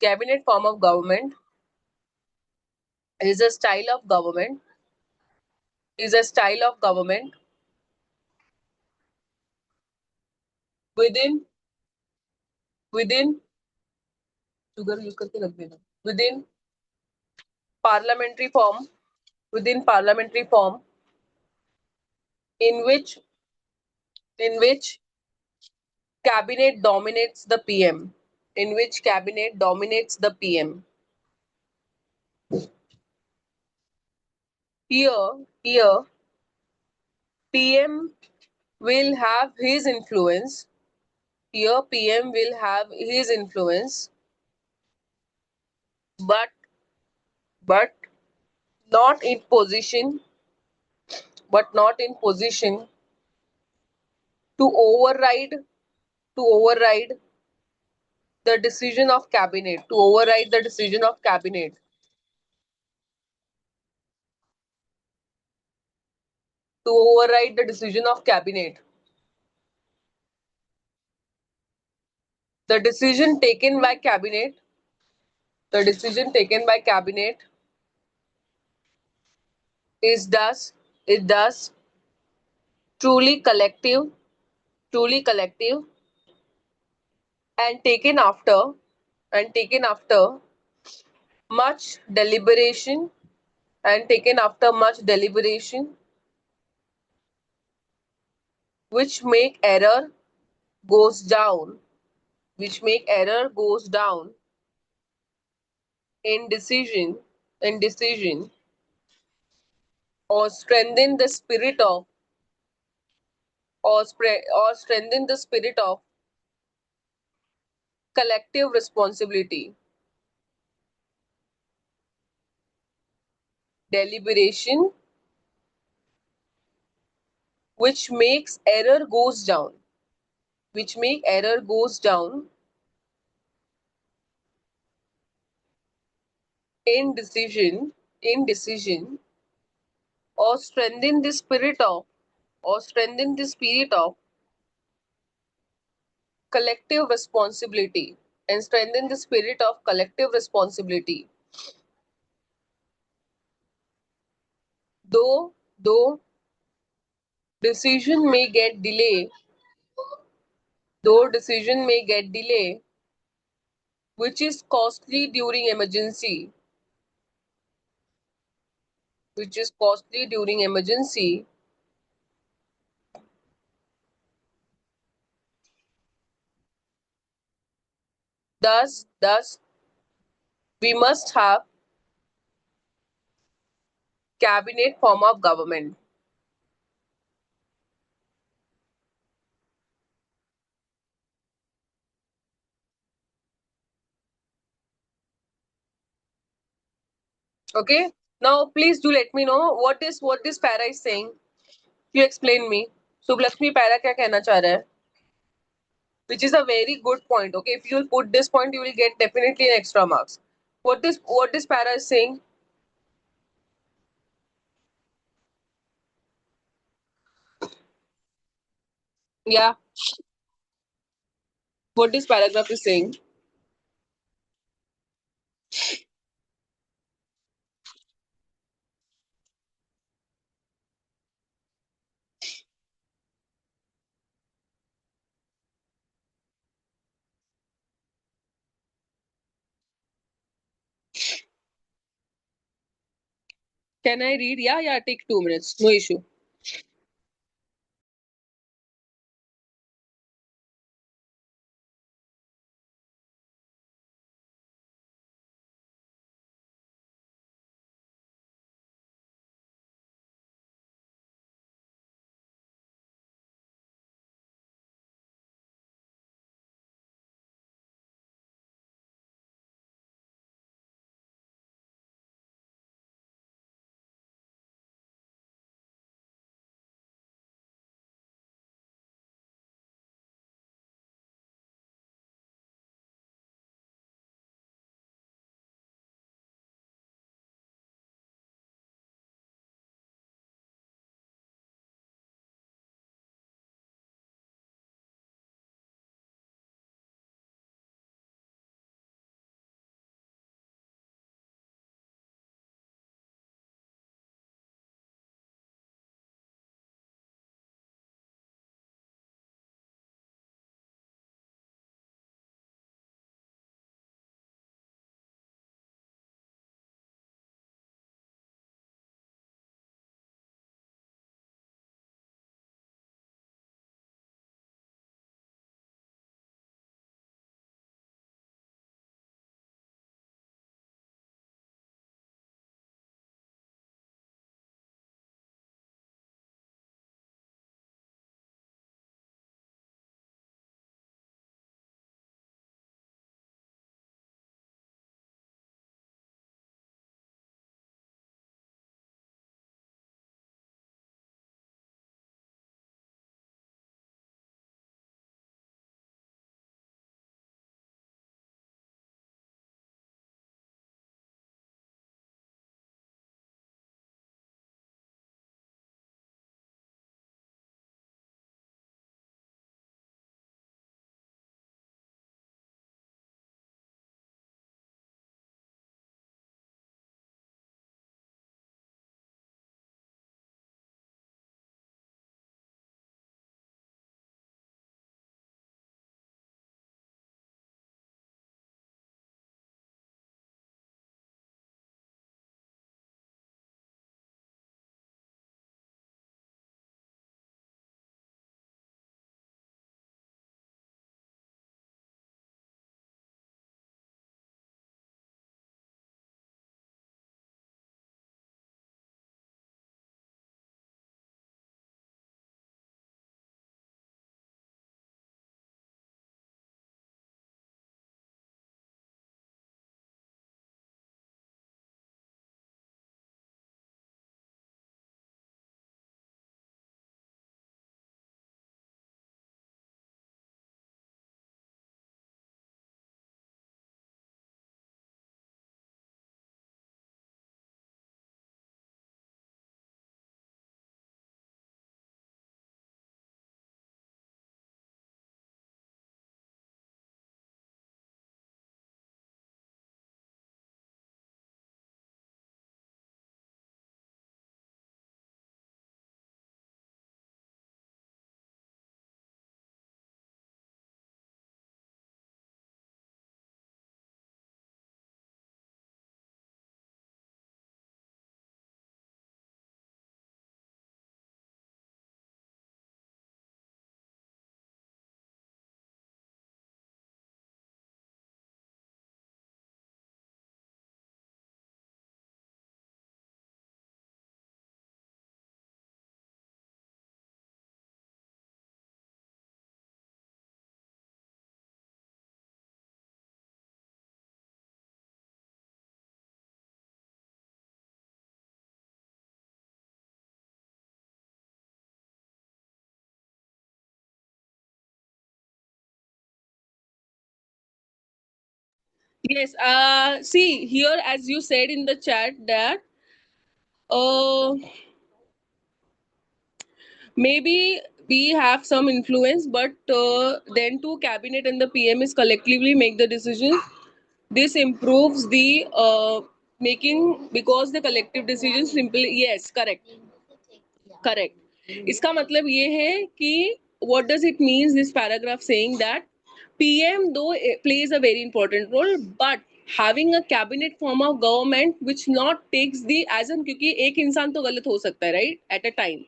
Cabinet form of government is a style of government. Is a style of government within within sugar use करके रख देना. Parliamentary form. Within parliamentary form in which cabinet dominates the PM. In which cabinet dominates the PM. Here, PM will have his influence. Here, PM will have his influence, but but not in position, not in position to override the decision of cabinet. To override the decision of cabinet. To override the decision of cabinet. The decision taken by cabinet. The decision taken by cabinet is thus truly collective, truly collective, and taken after much deliberation and taken after much deliberation, which make error goes down, which make error goes down in decision, or strengthen the spirit of, or strengthen the spirit of collective responsibility. Deliberation, which makes error goes down, which make error goes down in decision, or strengthen the spirit of, collective responsibility, and strengthen the spirit of collective responsibility. Though decision may get delay, though decision may get delay, which is costly during emergency, which is costly during emergency, thus we must have cabinet form of government. Okay. Now please do let me know what this para is saying. You explain me. Subhlakshmi para क्या कहना चाह रहा है? Which is a very good point. Okay, if you will put this point, you will get definitely an extra marks. What this para is saying? Yeah, what this paragraph is saying. Can I read? Yeah, yeah. Take 2 minutes. No issue. Yes. See here, as you said in the chat that uh maybe we have some influence, but then too cabinet and the PM is collectively make the decisions. This improves the making because the collective decision simply, yes, correct, correct. इसका मतलब ये है कि what does it means this paragraph saying that PM though plays a very important role, but having a cabinet form of government which not takes the as in, क्योंकि एक इंसान तो गलत हो सकता है, right, at a time,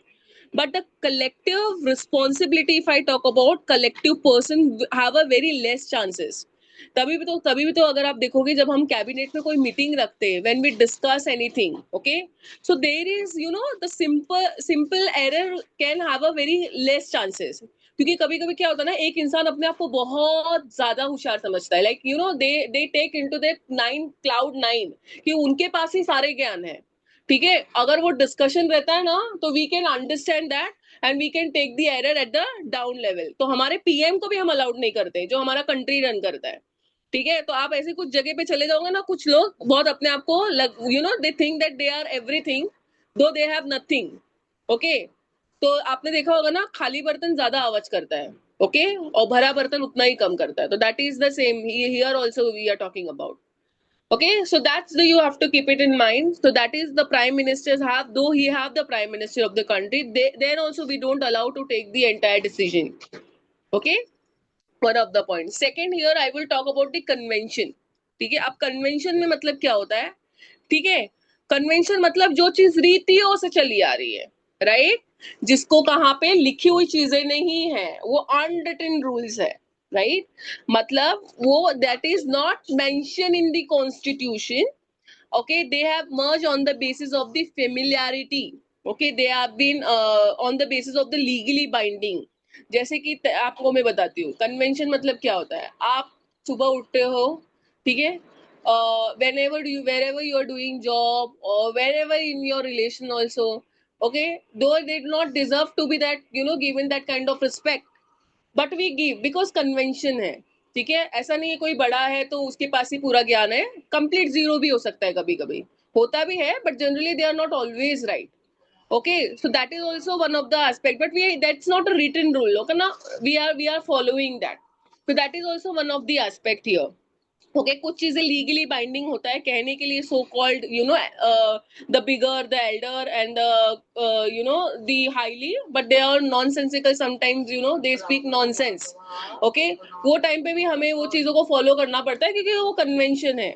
but the collective responsibility, if I talk about collective person, have a very less chances. तभी भी तो अगर आप देखोगे जब हम कैबिनेट में कोई मीटिंग रखते हैं, when we discuss anything, okay, so there is the simple error can have a very less chances, क्योंकि कभी कभी क्या होता है ना, एक इंसान अपने आप को बहुत ज्यादा होशियार समझता है, like they take into that nine cloud nine, कि उनके पास ही सारे ज्ञान है, ठीक है, अगर वो डिस्कशन रहता है ना तो we can understand that and we can take the error at the down level. तो हमारे पीएम को भी हम अलाउड नहीं करते जो हमारा कंट्री रन करता है, ठीक है। तो आप ऐसे कुछ जगह पे चले जाओगे ना, कुछ लोग बहुत अपने आप को they think that they are everything though they have nothing, okay. तो आपने देखा होगा ना, खाली बर्तन ज्यादा आवाज करता है, ओके, और भरा बर्तन उतना ही कम करता है, तो that is the same here also we are talking about. Okay, so that's the you have to keep it in mind. So that is the prime ministers have, though he have the prime minister of the country, then also we don't allow to take the entire decision. Okay, one of the points. Second, here I will talk about the convention. ठीक है, अब convention में मतलब क्या होता है, ठीक है, कन्वेंशन मतलब जो चीज रीतियों से चली आ रही है, राइट, जिसको कहाँ पे लिखी हुई चीजें नहीं है, वो अनरिटन रूल्स है, राइट, मतलब वो that is not mention in the constitution, okay, they have merged on the basis of the familiarity, okay, they have been on the basis of the legally binding। जैसे कि आपको मैं बताती हूँ convention मतलब क्या होता है, आप सुबह उठते हो, ठीक है, wherever you are doing job or wherever in your relation also, okay, though they do not deserve to be that given that kind of respect, but we give because convention है, ठीक है, ऐसा नहीं है कोई बड़ा है तो उसके पास ही पूरा ज्ञान है, कंप्लीट जीरो भी हो सकता है, कभी कभी होता भी है, but generally they are not always right, okay, so that is also one of the aspect, but we that's not a written rule, okay na, we are following that, so that is also one of the aspect here। Okay, कुछ चीजें legally binding होता है कहने के लिए, so called the bigger the elder and the highly, but they are nonsensical sometimes, they speak nonsense, okay, वो time पे भी हमें वो चीजों को फॉलो करना पड़ता है क्योंकि वो कन्वेंशन है,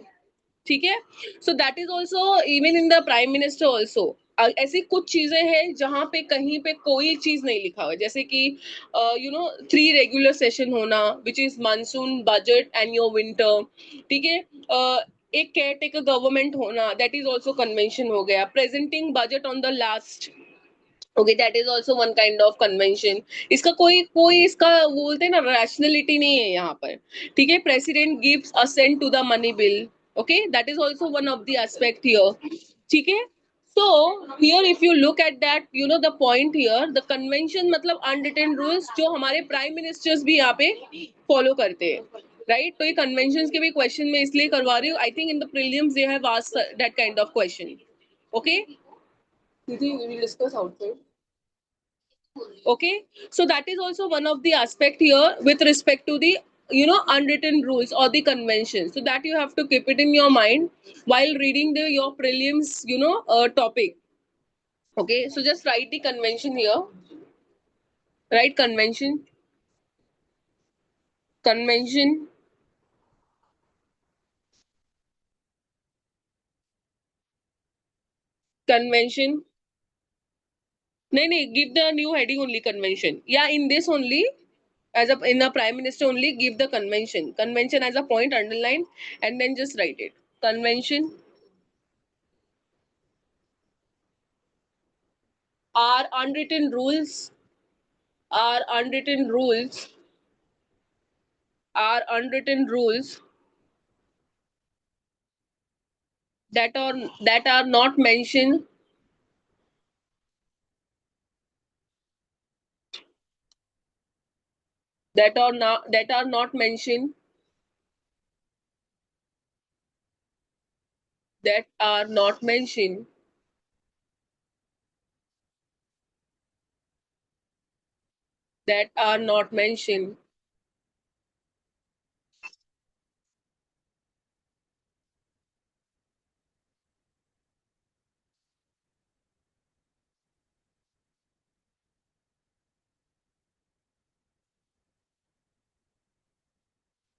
ठीक है। So that is also even in the prime minister also, ऐसी कुछ चीजें हैं जहां पे कहीं पे कोई चीज नहीं लिखा हुआ, जैसे कि 3 रेगुलर सेशन होना, which is monsoon, budget and your winter, ठीक है, एक केयर टेकर गवर्नमेंट होना, दैट इज ऑल्सो कन्वेंशन हो गया, presenting budget on the last, okay, that is also one kind of convention. इसका कोई कोई इसका बोलते हैं ना रैशनलिटी नहीं है यहाँ पर, ठीक है, president gives assent to the money bill, okay, that is also one of the aspect here, ठीक है। so here if you look at that, the point here, the convention मतलब unwritten rules जो हमारे प्राइम मिनिस्टर्स भी यहाँ पे follow करते हैं, राइट, तो ये कन्वेंशन के भी क्वेश्चन मैं इसलिए करवा रही हूँ, I think in the prelims they have asked that kind of question, okay, we will discuss outside। Okay, so that is also one of the aspect here with respect to the unwritten rules or the conventions, so that you have to keep it in your mind while reading your prelims topic, okay, so just write the convention here, write convention, convention, convention, no, give the new heading only convention, yeah, in this only, as a in a prime minister only give the convention as a point underline, and then just write it, convention are unwritten rules, are unwritten rules, are unwritten rules that are not mentioned, that are not mentioned that are not mentioned that are not mentioned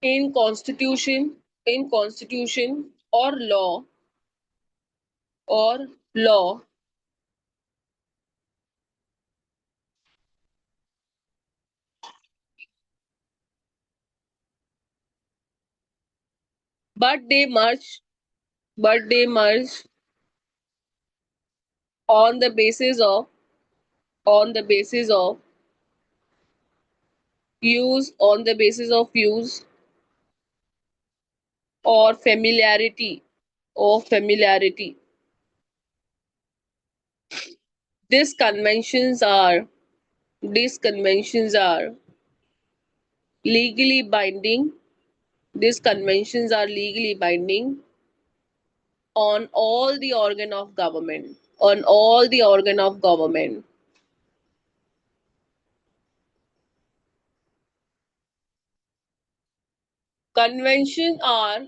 in constitution or law, but they merge but they merge on the basis of use or familiarity. These conventions are these conventions are legally binding. These conventions are legally binding on all the organ of government. On all the organ of government. Convention are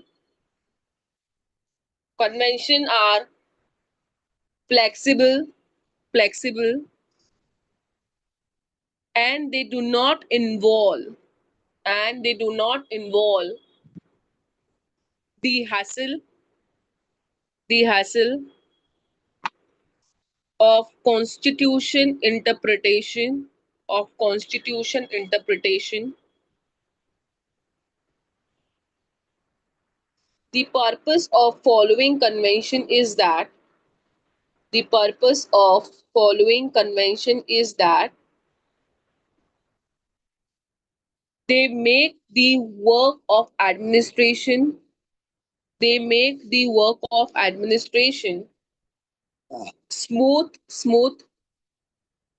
convention are flexible, and they do not involve the hassle of constitution interpretation. The purpose of following convention is that the purpose of following convention is that they make the work of administration they make the work of administration smooth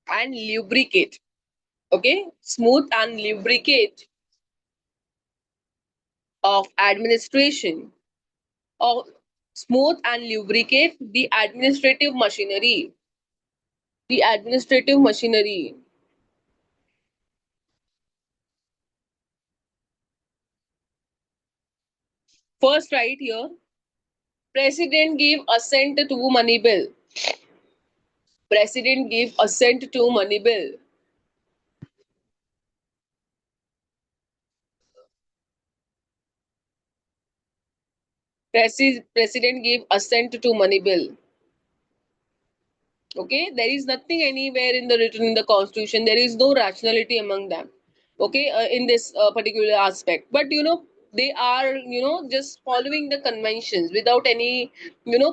and lubricate. Okay, smooth and lubricate of administration or smooth and lubricate the administrative machinery. First, right here, president give assent to money bill. President give assent to money bill. President give assent to money bill. Okay, there is nothing anywhere in the written in the constitution. There is no rationality among them. Okay, in this particular aspect, but they are just following the conventions without any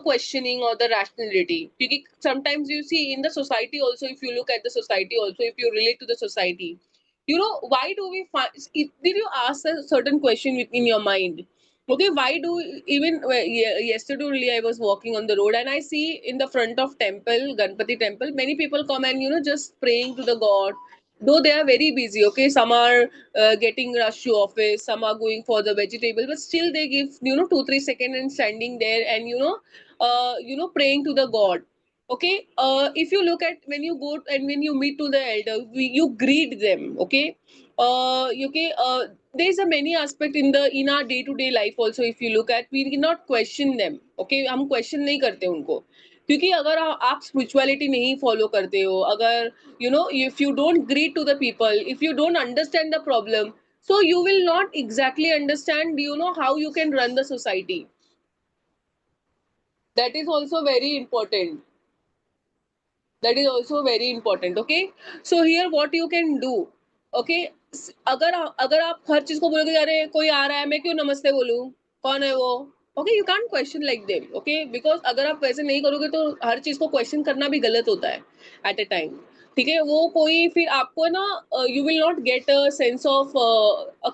questioning or the rationality. Because sometimes you see in the society also, if you look at the society also, if you relate to the society, why do we find? Did you ask a certain question within your mind? Okay, why do even yesterday only I was walking on the road and I see in the front of temple, Ganpati temple, many people come and just praying to the God. Though they are very busy, okay, some are getting rush to office, some are going for the vegetable, but still they give 2-3 seconds and standing there and praying to the God. Okay, if you look at when you go and when you meet to the elder, you greet them. Okay, okay, there's a many aspect in our day to day life also. If you look at, we cannot question them. Okay, हम question नहीं करते उनको, क्योंकि अगर आप spirituality नहीं follow करते हो, अगर if you don't greet to the people, if you don't understand the problem, so you will not exactly understand how you can run the society. That is also very important. That is also very important. Okay, so here what you can do. Okay, अगर अगर आप हर चीज को बोलोगे, अरे कोई आ रहा है मैं क्यों नमस्ते बोलूं, कौन है वो? Okay, you can question like them. Okay, because अगर आप वैसे नहीं करोगे तो हर चीज को क्वेश्चन करना भी गलत होता है एट अ टाइम. ठीक है, वो कोई फिर आपको ना, you will not get a sense of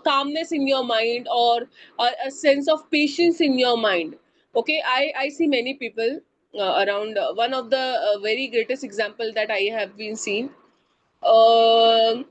calmness in your mind or a sense of patience in your mind. Okay, I see many people around. One of the very greatest example that I have been seen. Um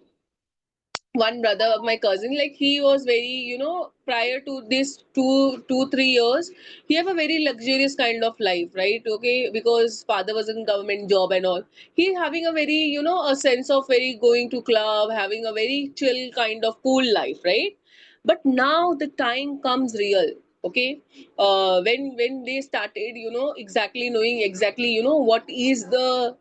one brother of my cousin, like he was very, prior to this 2 3 years, he have a very luxurious kind of life, right? Okay, because father was in government job and all. He having a very, a sense of very going to club, having a very chill kind of cool life, right? But now the time comes real. Okay, when they started, exactly knowing exactly, what is the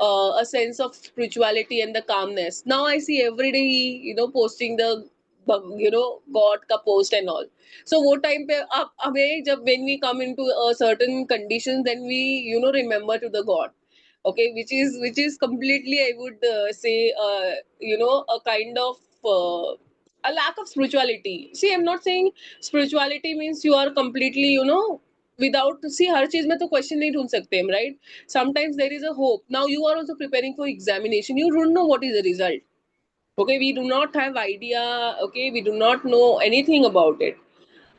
a sense of spirituality and the calmness. Now I see every day he, posting the God ka post and all. So वो time पे अब हमें जब when we come into a certain condition, then we, remember to the God. Okay, which is completely, I would say, a kind of a lack of spirituality. See, I'm not saying spirituality means you are completely, without, see, हर चीज में तो question नहीं ढूंढ सकते हम, right? Sometimes there is a hope. Now you are also preparing for examination, you don't know what is the result. Okay, we do not have idea. Okay, we do not know anything about it.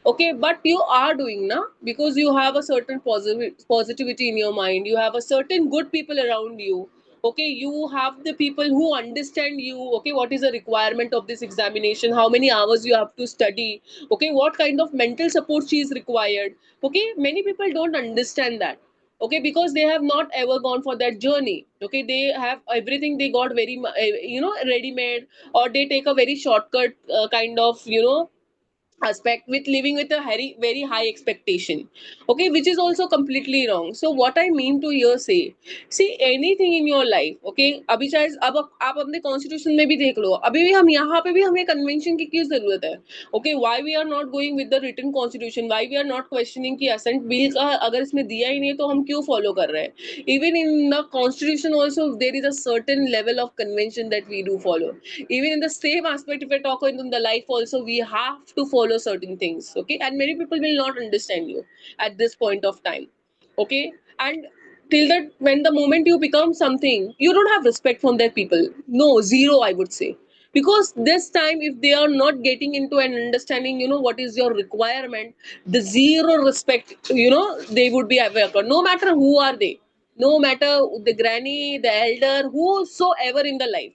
Okay, but you are doing now, because you have a certain positivity in your mind, you have a certain good people around you. Okay, you have the people who understand you. Okay, what is the requirement of this examination, how many hours you have to study. Okay, what kind of mental support she is required. Okay, many people don't understand that. Okay, because they have not ever gone for that journey. Okay, they have everything, they got very ready made, or they take a very shortcut kind of aspect with living with a very high expectation. Okay, which is also completely wrong. So what I mean to here say, see, anything in your life, okay, अभी चाहे अब आप अपने constitution में भी देख लो, अभी भी हम यहाँ पे भी हमें कन्वेंशन की क्यों जरूरत है. Okay, why we are not going with the written constitution, why we are not questioning कि असेंट बिल का अगर इसमें दिया ही नहीं है तो हम क्यों फॉलो कर रहे हैं. Even in the constitution also there is a certain level of convention that we do follow. Even in the same aspect, if I talk in the life also, we have to follow certain things. Okay, and many people will not understand you at this point of time. Okay, and till that, when the moment you become something, you don't have respect from their people. No, zero, I would say. Because this time, if they are not getting into an understanding, what is your requirement, the zero respect, they would be aware, no matter who are they, no matter the granny, the elder, whosoever in the life.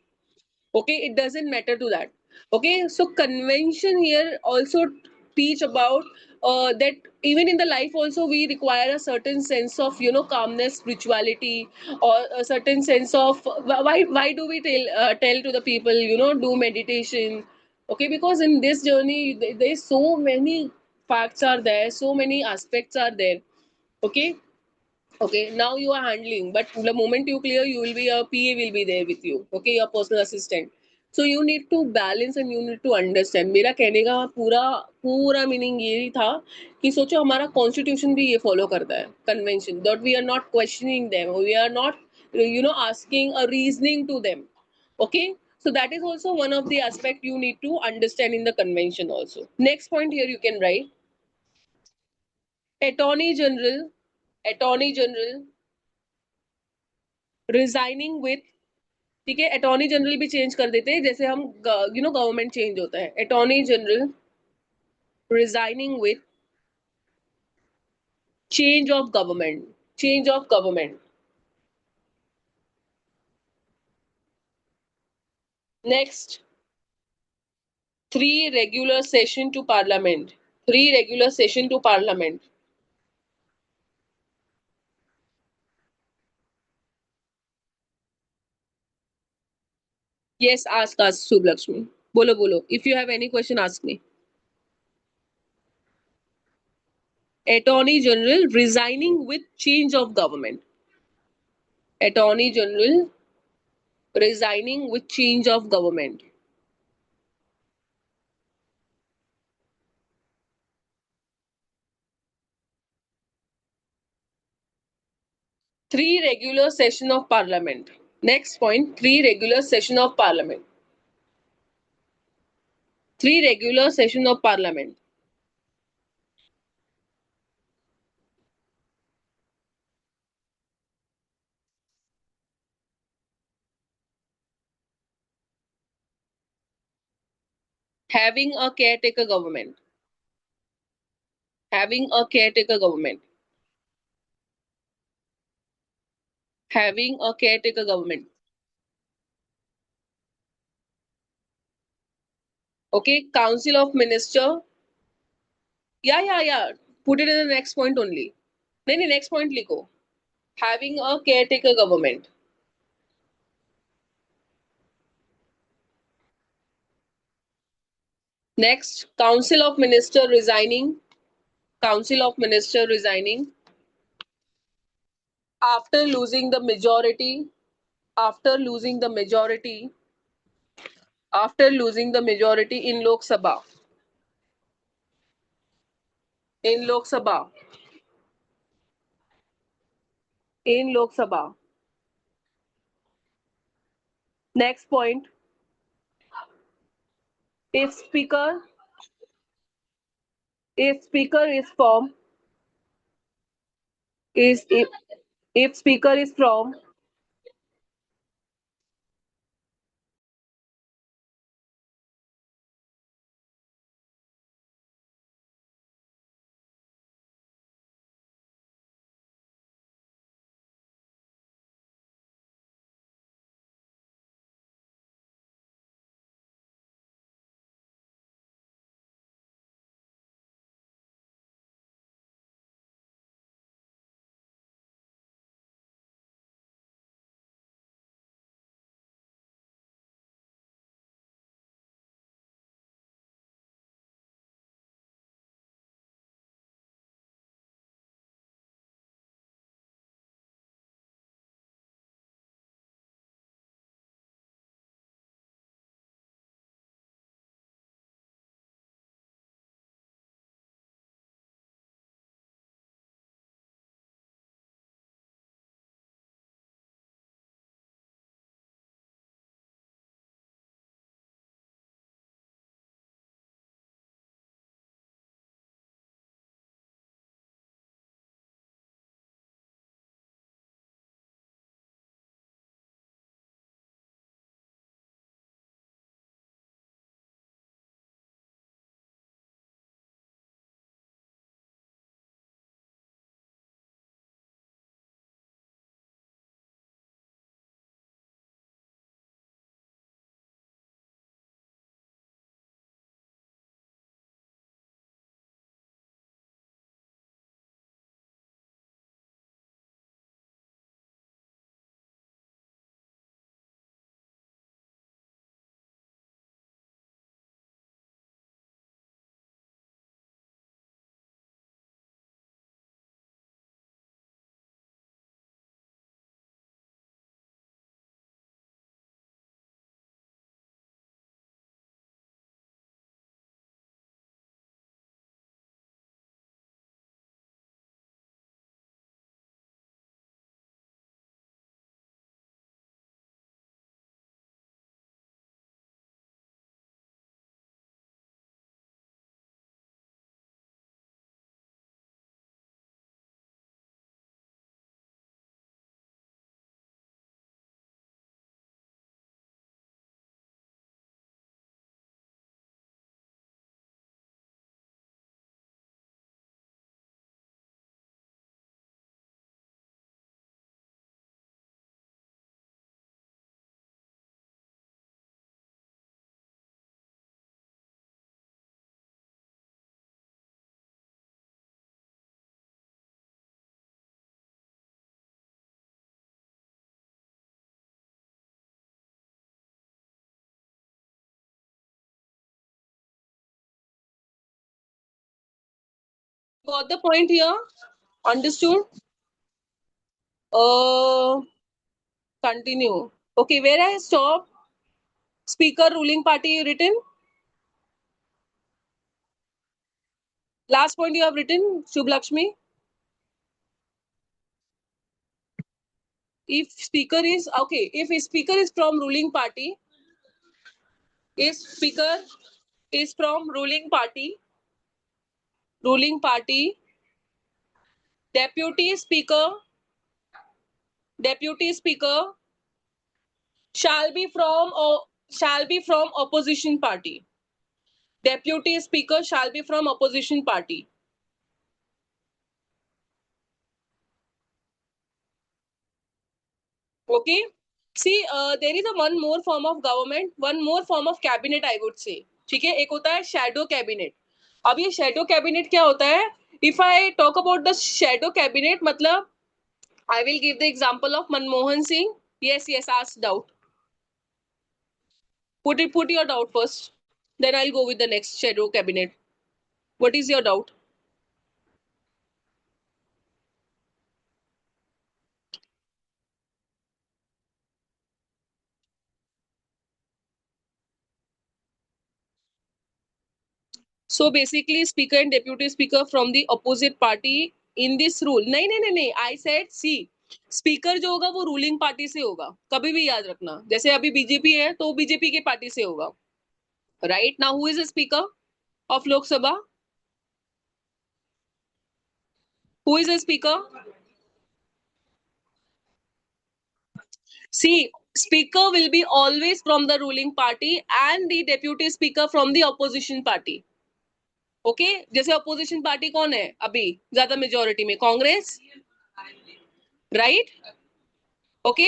Okay, it doesn't matter to that. Okay, so convention here also teach about that even in the life also we require a certain sense of, calmness, spirituality, or a certain sense of why do we tell to the people, do meditation. Okay, because in this journey there's so many facts are there, so many aspects are there. Okay, okay, now you are handling, but the moment you clear, you will be a PA will be there with you. Okay, your personal assistant. So you need to balance and you need to understand. मेरा कहने का पूरा पूरा meaning यही था कि सोचो हमारा कॉन्स्टिट्यूशन भी ये फॉलो करता है, convention, that we are not questioning them, we are not asking a reasoning to them. Okay, so that is also one of the aspect you need to understand in the convention also. Next point here you can write, attorney general, attorney general resigning with, ठीक है, attorney general भी change कर देते हैं, जैसे हम government change होता है, attorney general resigning with change of government, change of government. Next, three regular session to parliament, three regular session to parliament. Yes, ask Subhlakshmi. बोलो बोलो, if you have any question ask me. Attorney general resigning with change of government, attorney general resigning with change of government. Three regular session of parliament. Next point, three regular session of parliament. Three regular session of parliament. Having a caretaker government. Having a caretaker government. Having a caretaker government. Okay, Council of Minister. Yeah. Put it in the next point only. नहीं next point लिखो. Having a caretaker government. Next, Council of Minister resigning. Council of Minister resigning after losing the majority. After losing the majority. After losing the majority in Lok Sabha. In Lok Sabha. In Lok Sabha. Next point. If speaker. If speaker is from. Is if speaker is from. Got the point here? Understood? Uh, Continue. Okay, where I stop? Speaker ruling party written. Last point you have written, Shubh Lakshmi. If speaker is okay, if a speaker is from ruling party, if speaker is from ruling party, deputy speaker, deputy speaker shall be from or shall be from opposition party. Deputy speaker shall be from opposition party. Okay. See, there is a one more form of government, one more form of cabinet, I would say. ठीक है, एक होता है shadow cabinet. अब ये shadow cabinet क्या होता है? If I talk about the shadow cabinet, मतलब I will give the example of Manmohan Singh. yes ask doubt, put your doubt first, then I'll go with the next shadow cabinet. What is your doubt? So basically speaker and deputy speaker from the opposite party in this rule, नहीं नहीं नहीं नहीं, I said see, speaker जो होगा वो ruling party से होगा, कभी भी याद रखना। जैसे अभी बीजेपी है तो बीजेपी के पार्टी से होगा। Right now who is the speaker of Lok Sabha? Who is the speaker? See, speaker will be always from the ruling party and the deputy speaker from the opposition party. Okay जैसे opposition party कौन है अभी ज्यादा majority में? Congress, right? Okay,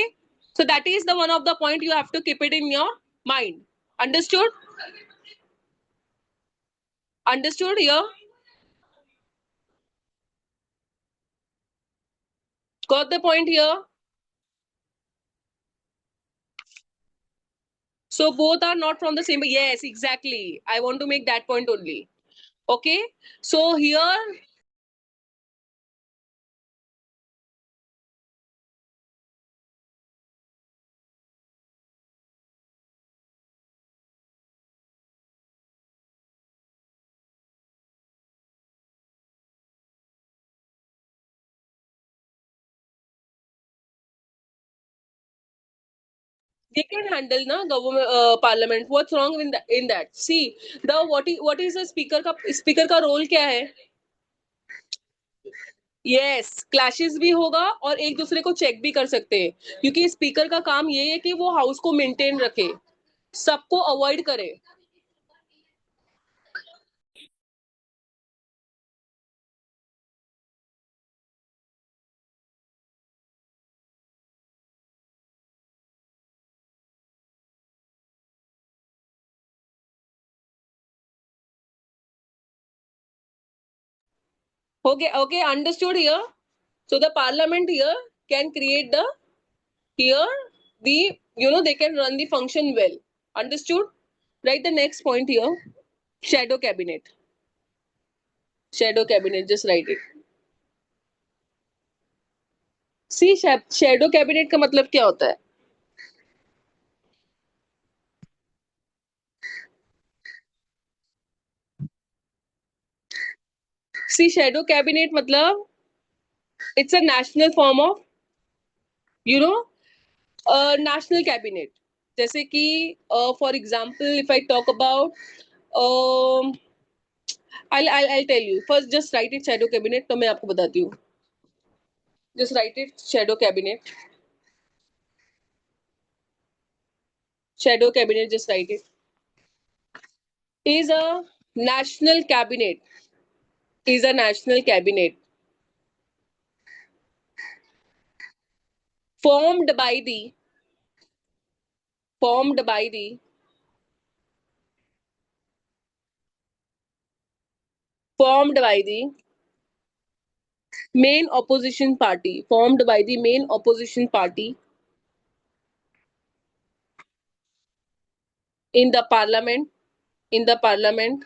so that is the one of the point you have to keep it in your mind. Understood? Understood here? Got the point here? So both are not from the same. Yes, exactly. I want to make that point only. Okay, so here, they can handle na government, parliament. What's wrong in that? See, the what is the speaker का role क्या है? Yes, clashes भी होगा और एक दूसरे को check भी कर सकते हैं, क्योंकि स्पीकर का काम ये है कि वो हाउस को मेंटेन रखे, सबको अवॉइड करे। Okay, okay, understood here. So the parliament here can create the here the they can run the function well. Understood? Write the next point here. Shadow cabinet. Shadow cabinet. Just write it. See, shadow cabinet का मतलब क्या होता है? See, shadow cabinet मतलब it's a national form of you know national cabinet. जैसे कि for example if I talk about um, I'll tell you first, just write it shadow cabinet, तो मैं आपको बताती हूँ। Just write it shadow cabinet. Shadow cabinet, just write it. Is a national cabinet. Is a national cabinet formed by the formed by the formed by the main opposition party. Formed by the main opposition party in the parliament. In the parliament.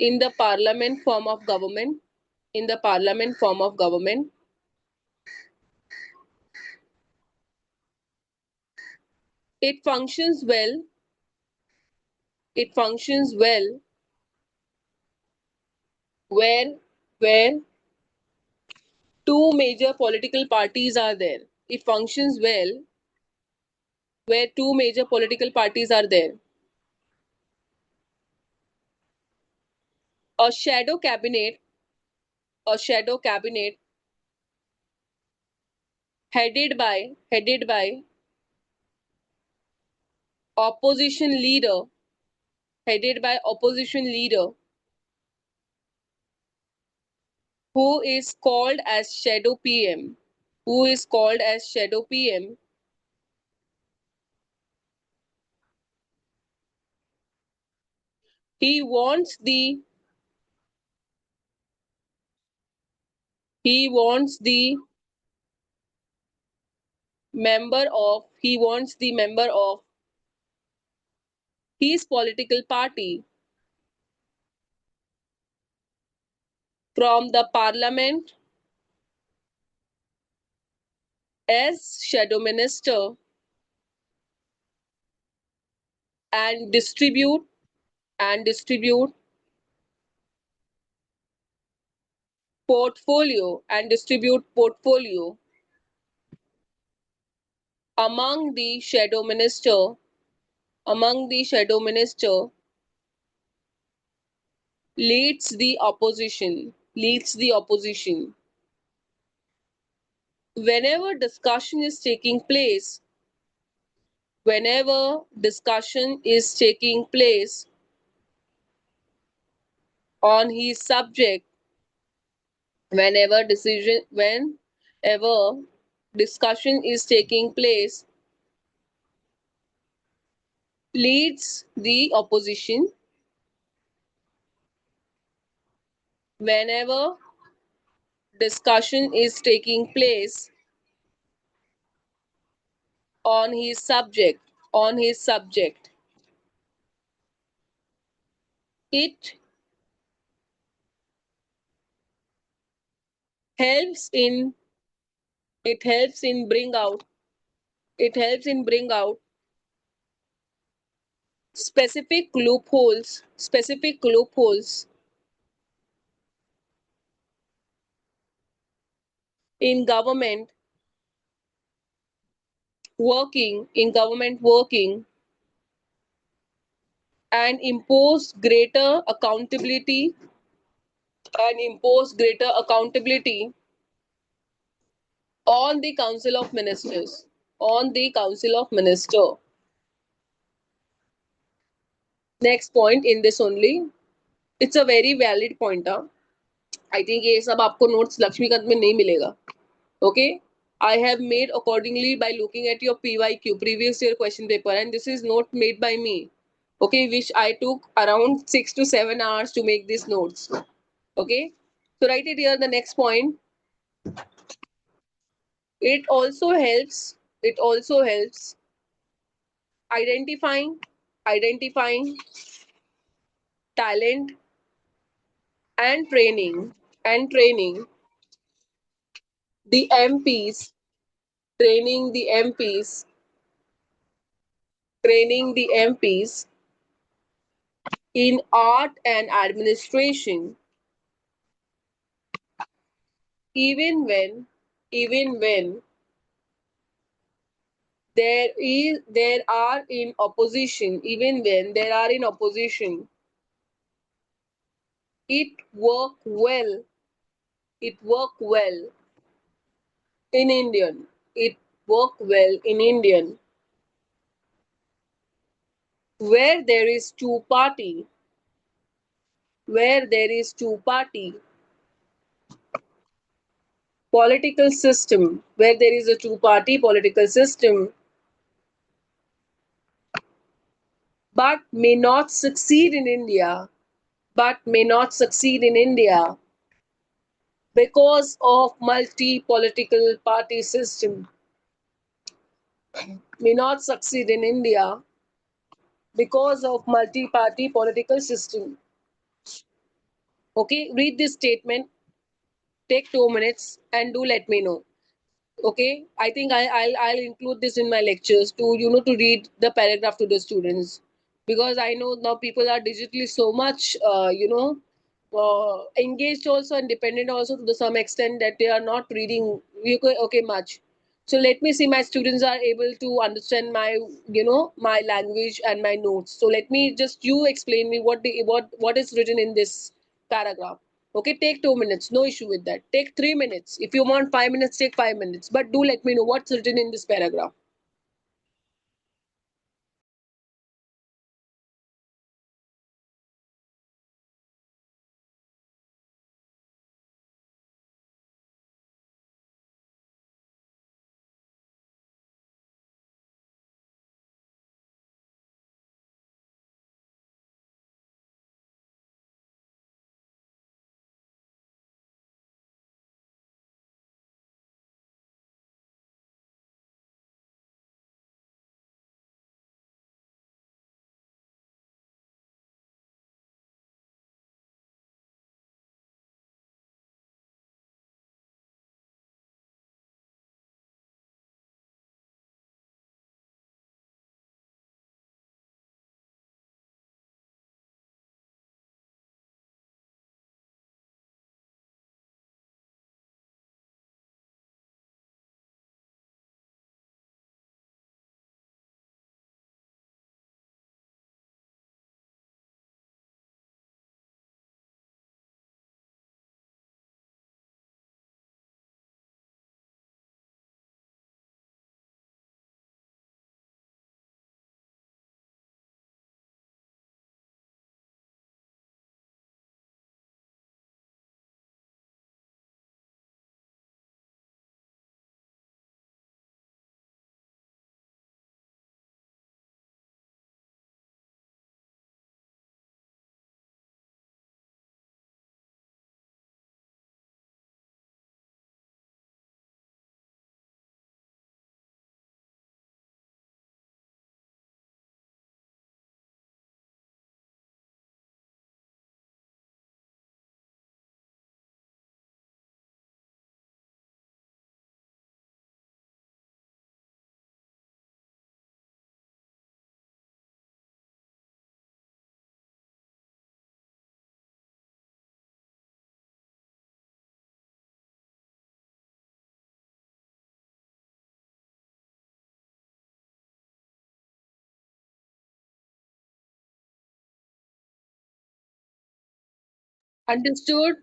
In the parliament form of government. In the parliament form of government. It functions well. It functions well where where two major political parties are there. It functions well where two major political parties are there. A shadow cabinet, a shadow cabinet headed by opposition leader, headed by opposition leader who is called as shadow PM, who is called as shadow PM, He wants the he wants the member of his political party from the parliament as shadow minister and distribute portfolio among the shadow minister leads the opposition whenever discussion is taking place whenever discussion is taking place on his subject whenever discussion is taking place leads the opposition whenever discussion is taking place on his subject it helps in it helps in bring out specific loopholes in government working and impose greater accountability on the council of ministers on the council of minister. Next point in this only, it's a very valid pointer. I think ये सब आपको notes Laxmikant में नहीं मिलेगा. Okay, I have made accordingly by looking at your PYQ previous year question paper, and this is note made by me. Okay, which I took around 6 to 7 hours to make these notes. Okay, so write it here. The next point, it also helps identifying talent and training the MPs training the MPs training the MPs in art and administration, even when there are in opposition, it work well it work well in Indian it work well in Indian, where there is two party political system, where there is a two party political system, but may not succeed in India because of multi-political party system, may not succeed in India because of multi-party political system. Okay, read this statement, take 2 minutes, and do let me know. Okay, I think I'll include this in my lectures to to read the paragraph to the students, because I know now people are digitally so much engaged also and dependent also to the some extent that they are not reading okay much. So let me see my students are able to understand my language and my notes. So let me just you explain me what is written in this paragraph. Okay, take 2 minutes, no issue with that. Take 3 minutes. If you want 5 minutes, take 5 minutes. But do let me know what's written in this paragraph. Understood?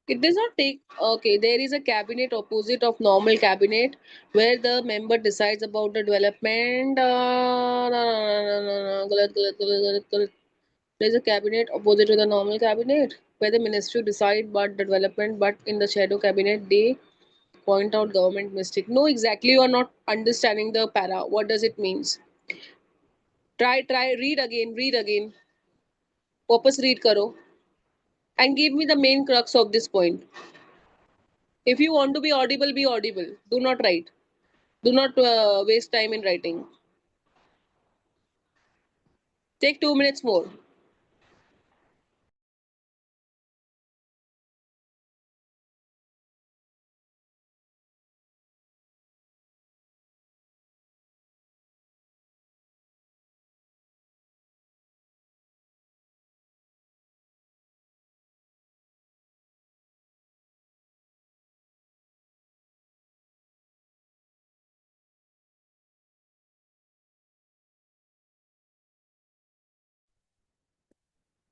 It does not take. Okay, there is a cabinet opposite of normal cabinet where the member decides about the development. No, no, no, no, no, galat, galat, galat, galat, galat. There is a cabinet opposite to the normal cabinet where the ministry decide but the development, but in the shadow cabinet they point out government mistake. No, exactly. You are not understanding the para. What does it means? Try. Read again. Purpose read karo and give me the main crux of this point. If you want to be audible, be audible. Do not write. Do not waste time in writing. Take 2 minutes more.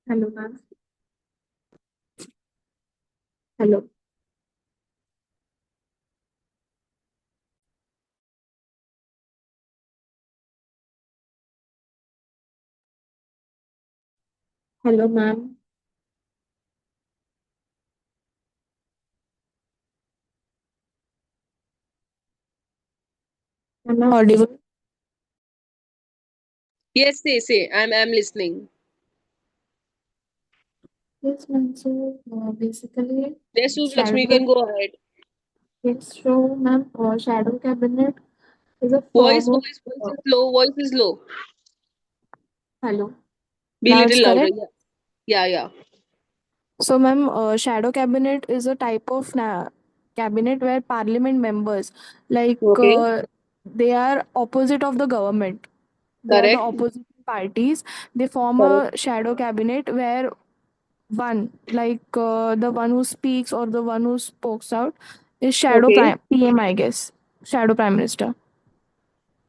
Hello, ma'am. Hello. Hello, ma'am. Am I audible? Yes, say. I'm listening. Yes, ma'am. So, basically, Yes, Lakshmi, you shadow. can go ahead. Yes, so, ma'am, shadow cabinet is a Voice, form of. voice, voice Uh, is low. Voice is low. Hello. Be Now it's little louder. correct. Yeah, yeah, yeah. So, ma'am, shadow cabinet is a type of cabinet where parliament members, like, Okay, they are opposite of the government. They are the correct, opposite parties. They form correct. a shadow cabinet where one, like, the one who speaks or the one who spokes out is shadow Okay. prime PM, I guess. Shadow prime minister.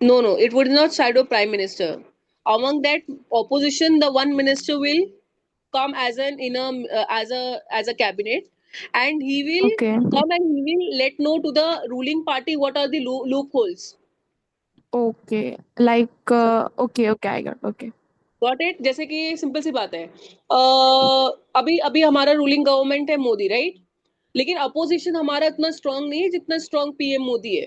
No. It would not shadow prime minister. Among that opposition, the one minister will come as an in a as a cabinet, and he Okay. will come and he will let know to the ruling party what are the loopholes. Okay. Like, okay, okay, I got. Okay. Got it? जैसे कि simple सी बात है, अभी अभी हमारा ruling government है Modi, right? लेकिन opposition हमारा इतना स्ट्रांग नहीं है जितना स्ट्रांग पीएम मोदी है।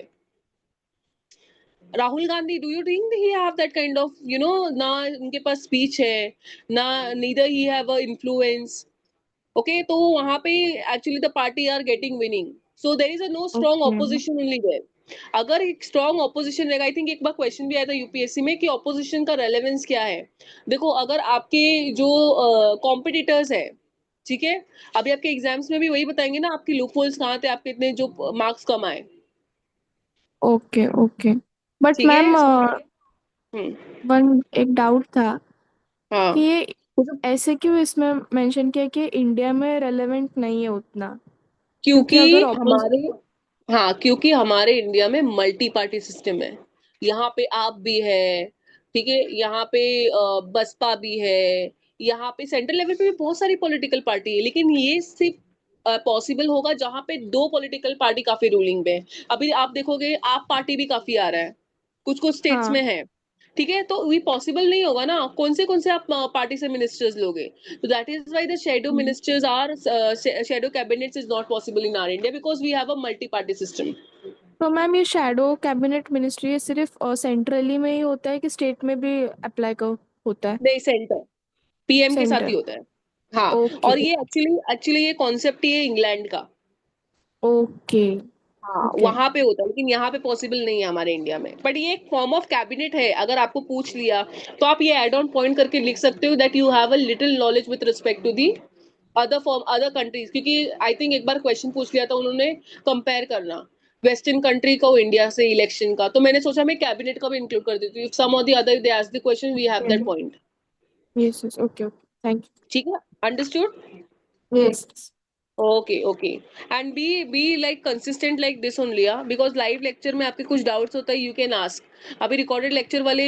Rahul Gandhi, do you think he have that kind of ना उनके पास स्पीच है, ना neither he have a influence. Okay, तो वहां पे actually the party are getting winning, so there is a no strong Okay. Opposition only there. अगर एक स्ट्रांग ऑपोजिशन रहेगा, आई थिंक एक बार क्वेश्चन भी आया था यूपीएससी में कि ऑपोजिशन का रेलेवेंस क्या है। देखो, अगर आपके जो कॉम्पिटिटर्स है, ठीक है, अभी आपके एग्जाम्स में भी वही बताएंगे ना आपकी लूप होल्स कहाँ थे, आपके इतने जो मार्क्स कम आए। Okay. Okay. But ठीक है, मैम, हम्म, वन एक डाउट था हाँ, कि ये ऐसे क्यों इसमें मेंशन किया कि इंडिया में रेलेवेंट नहीं है उतना, क्योंकि क्योंकि अगर ऑपोज हमारे हाँ, क्योंकि हमारे इंडिया में मल्टी पार्टी सिस्टम है। यहाँ पे आप भी है, ठीक है, यहाँ पे बसपा भी है, यहाँ पे सेंट्रल लेवल पे भी बहुत सारी पॉलिटिकल पार्टी है, लेकिन ये सिर्फ पॉसिबल होगा जहाँ पे दो पॉलिटिकल पार्टी काफी रूलिंग पे है। अभी आप देखोगे आप पार्टी भी काफी आ रहा है, कुछ कुछ स्टेट्स हाँ। में है। ठीक है, तो ये पॉसिबल नहीं होगा ना, कौन से आप पार्टी से मिनिस्टर्स लोगे? So that is why the shadow hmm. ministers are shadow cabinets is not possible in our India because we have a multi-party system. तो मैम, ये शैडो कैबिनेट मिनिस्ट्री ये सिर्फ सेंट्रली में ही होता है कि स्टेट में भी अप्लाई कर होता है? नहीं, सेंटर पीएम के साथ ही सेंटर। होता है। हाँ, ओके। और ये एक्चुअली एक्चुअली ये कॉन्सेप्ट ही है इंग्लैंड का। ओके। हाँ, ओके। वहां पे होता है, लेकिन यहाँ पे पॉसिबल नहीं है हमारे इंडिया में। बट ये एक फॉर्म ऑफ कैबिनेट है, अगर आपको पूछ लिया तो आप ये एड ऑन पॉइंट करके लिख सकते हो that you have a little knowledge with respect to the other form other countries, क्योंकि आई थिंक एक बार क्वेश्चन पूछ लिया था उन्होंने कंपेयर करना वेस्टर्न कंट्री को इंडिया से इलेक्शन का, तो मैंने सोचा मैं कैबिनेट का भी इंक्लूड कर देती हूँ। इफ सम और the other they ask the question we have that point. Yes, yes, okay, okay, thank ठीक है, understood? You. Yes. Okay okay. And be like consistent like this only, because live lecture में आपके कुछ doubts होता है, you can ask. अभी recorded lecture वाले,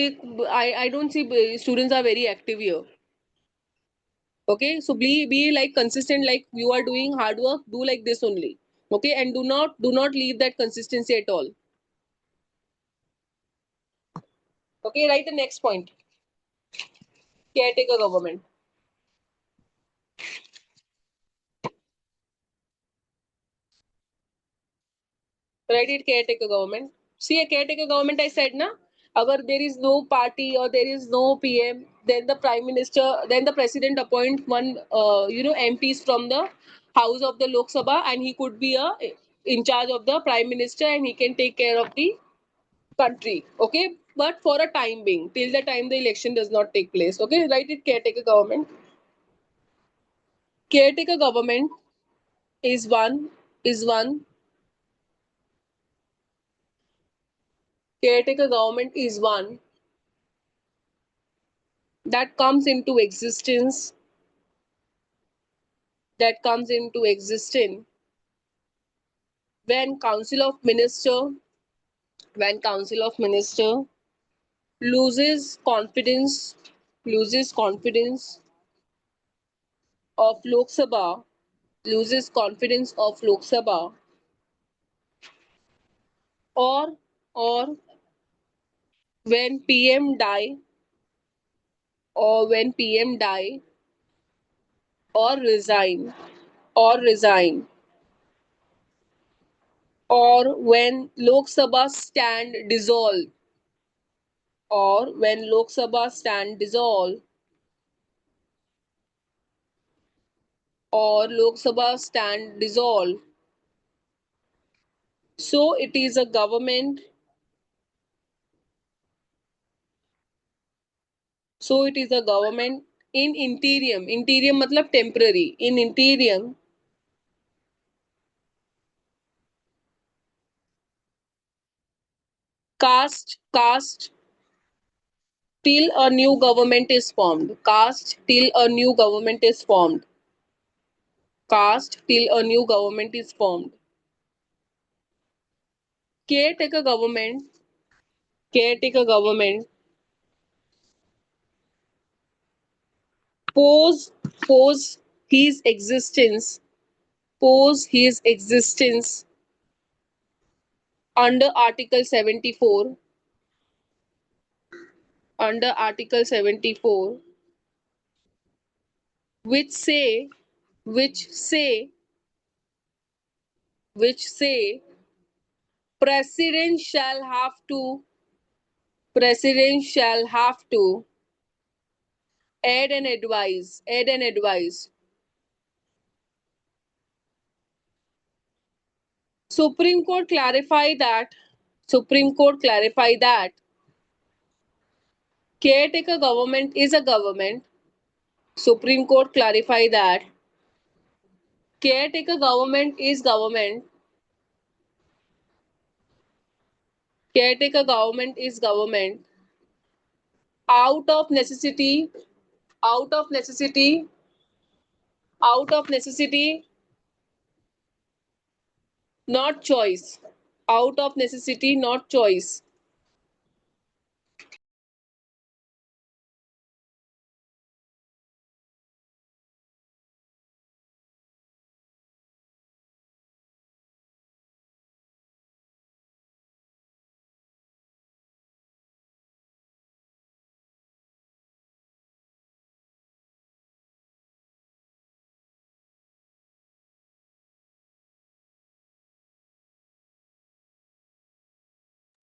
I don't see students are very active here. Okay, so be like consistent, like you are doing hard work, do like this only. Okay, and do not leave that consistency at all. Okay, write the next point. Caretaker government. Write it, caretaker government. See, a caretaker government, I said na, agar there is no party or there is no PM, then the prime minister, then the president appoint one MPs from the house of the Lok Sabha, and he could be a in charge of the prime minister, and he can take care of the country. Okay, but for a time being, till the time the election does not take place. Okay, write it, caretaker government. Caretaker government is one. Caretaker government is one that comes into existence, that comes into existence when council of minister loses confidence of Lok Sabha, loses confidence of Lok Sabha, or when PM die, or when PM die, or resign, or resign, or when Lok Sabha stand dissolve, or when Lok Sabha stand dissolve, or Lok Sabha stand dissolve. So it is a government. So it is a government in interim. Interim matlab temporary. In interim, cast till a new government is formed. Cast till a new government is formed. Cast till a new government is formed. Caretaker government. Caretaker government. Pose pose his existence. Pose his existence under Article 74. Under Article 74, which say which say which say president shall have to president shall have to aid and advise. Supreme Court clarify that caretaker government is a government. Supreme Court clarify that caretaker government is government. Caretaker government is government out of necessity, out of necessity, out of necessity, not choice. Out of necessity, not choice.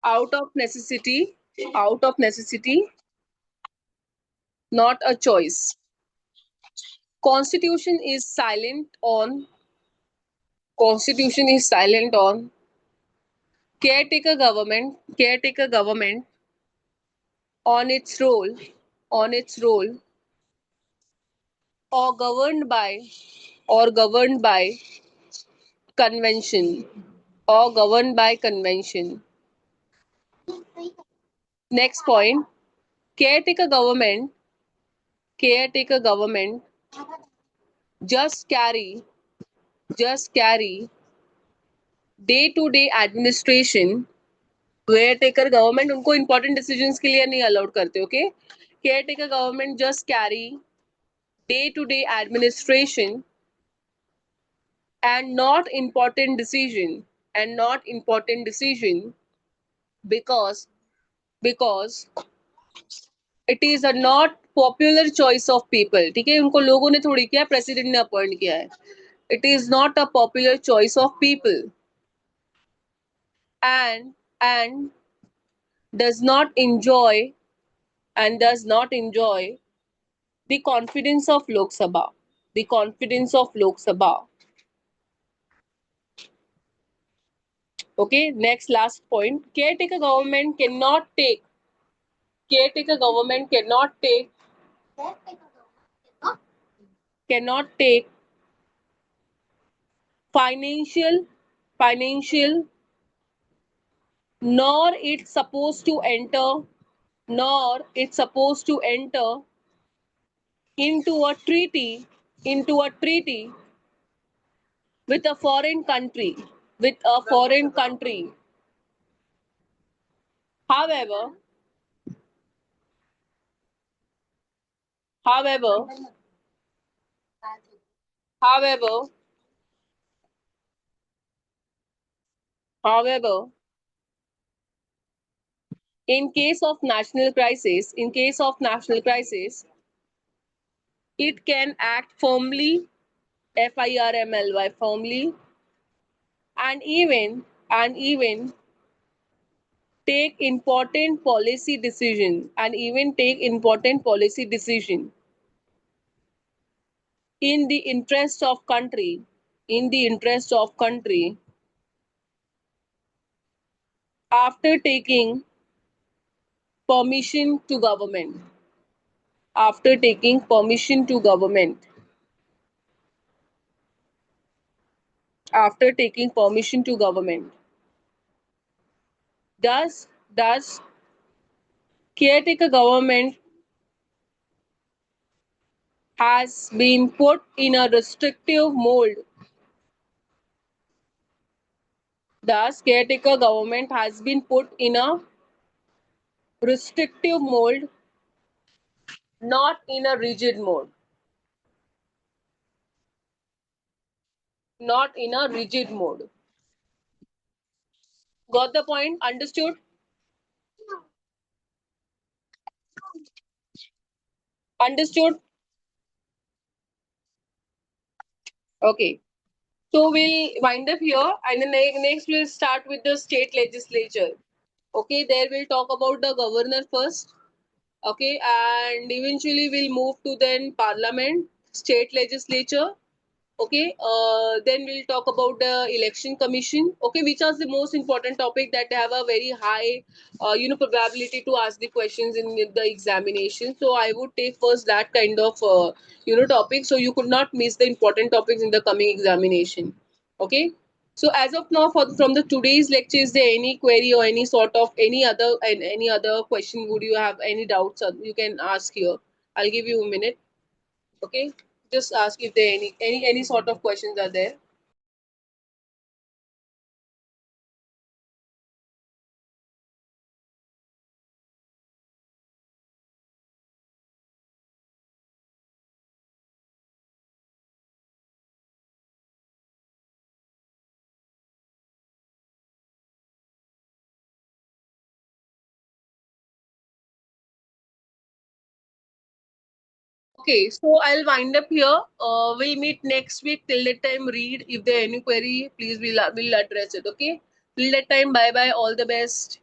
Out of necessity, out of necessity, not a choice. Constitution is silent on Constitution is silent on caretaker government on its role, on its role, or governed by convention, or governed by convention. Next point, caretaker government, caretaker government just carry just carry day to day administration. Caretaker government उनको important decisions के लिए नहीं allowed करते. Okay, caretaker government just carry day to day administration and not important decision and not important decision because because it is a not popular choice of people. ठीक है, उनको लोगों ने थोड़ी किया, प्रेसिडेंट ने अपॉइंट किया है. It is not a popular choice of people and does not enjoy does not enjoy the confidence of Lok Sabha. The confidence of Lok Sabha. Okay, next last point. Caretaker government cannot take financial financial nor it's supposed to enter into a treaty with a foreign country with a foreign country. However however however in case of national crisis it can act firmly, firmly, firmly, and even take important policy decision in the interest of country after taking permission to government after taking permission to government after taking permission to government. Thus caretaker government has been put in a restrictive mold. Thus caretaker government has been put in a restrictive mold, not in a rigid mode. Not in a rigid mode. Got the point? Understood? Understood? Okay. So we'll wind up here, and then next we'll start with the state legislature. Okay, there we'll talk about the governor first. Okay, and eventually we'll move to then parliament, state legislature. Okay, then we'll talk about the election commission. Okay, which are the most important topic that have a very high probability to ask the questions in the examination. So I would take first that kind of topic, so you could not miss the important topics in the coming examination. Okay, so as of now, from the today's lecture, is there any query or any sort of any other question? Would you have any doubts? You can ask here. I'll give you a minute. Okay, just ask if there any sort of questions are there. Okay, so I'll wind up here. We'll meet next week. Till that time, read. If there any query, please we'll address it. Okay. Till that time, bye bye. All the best.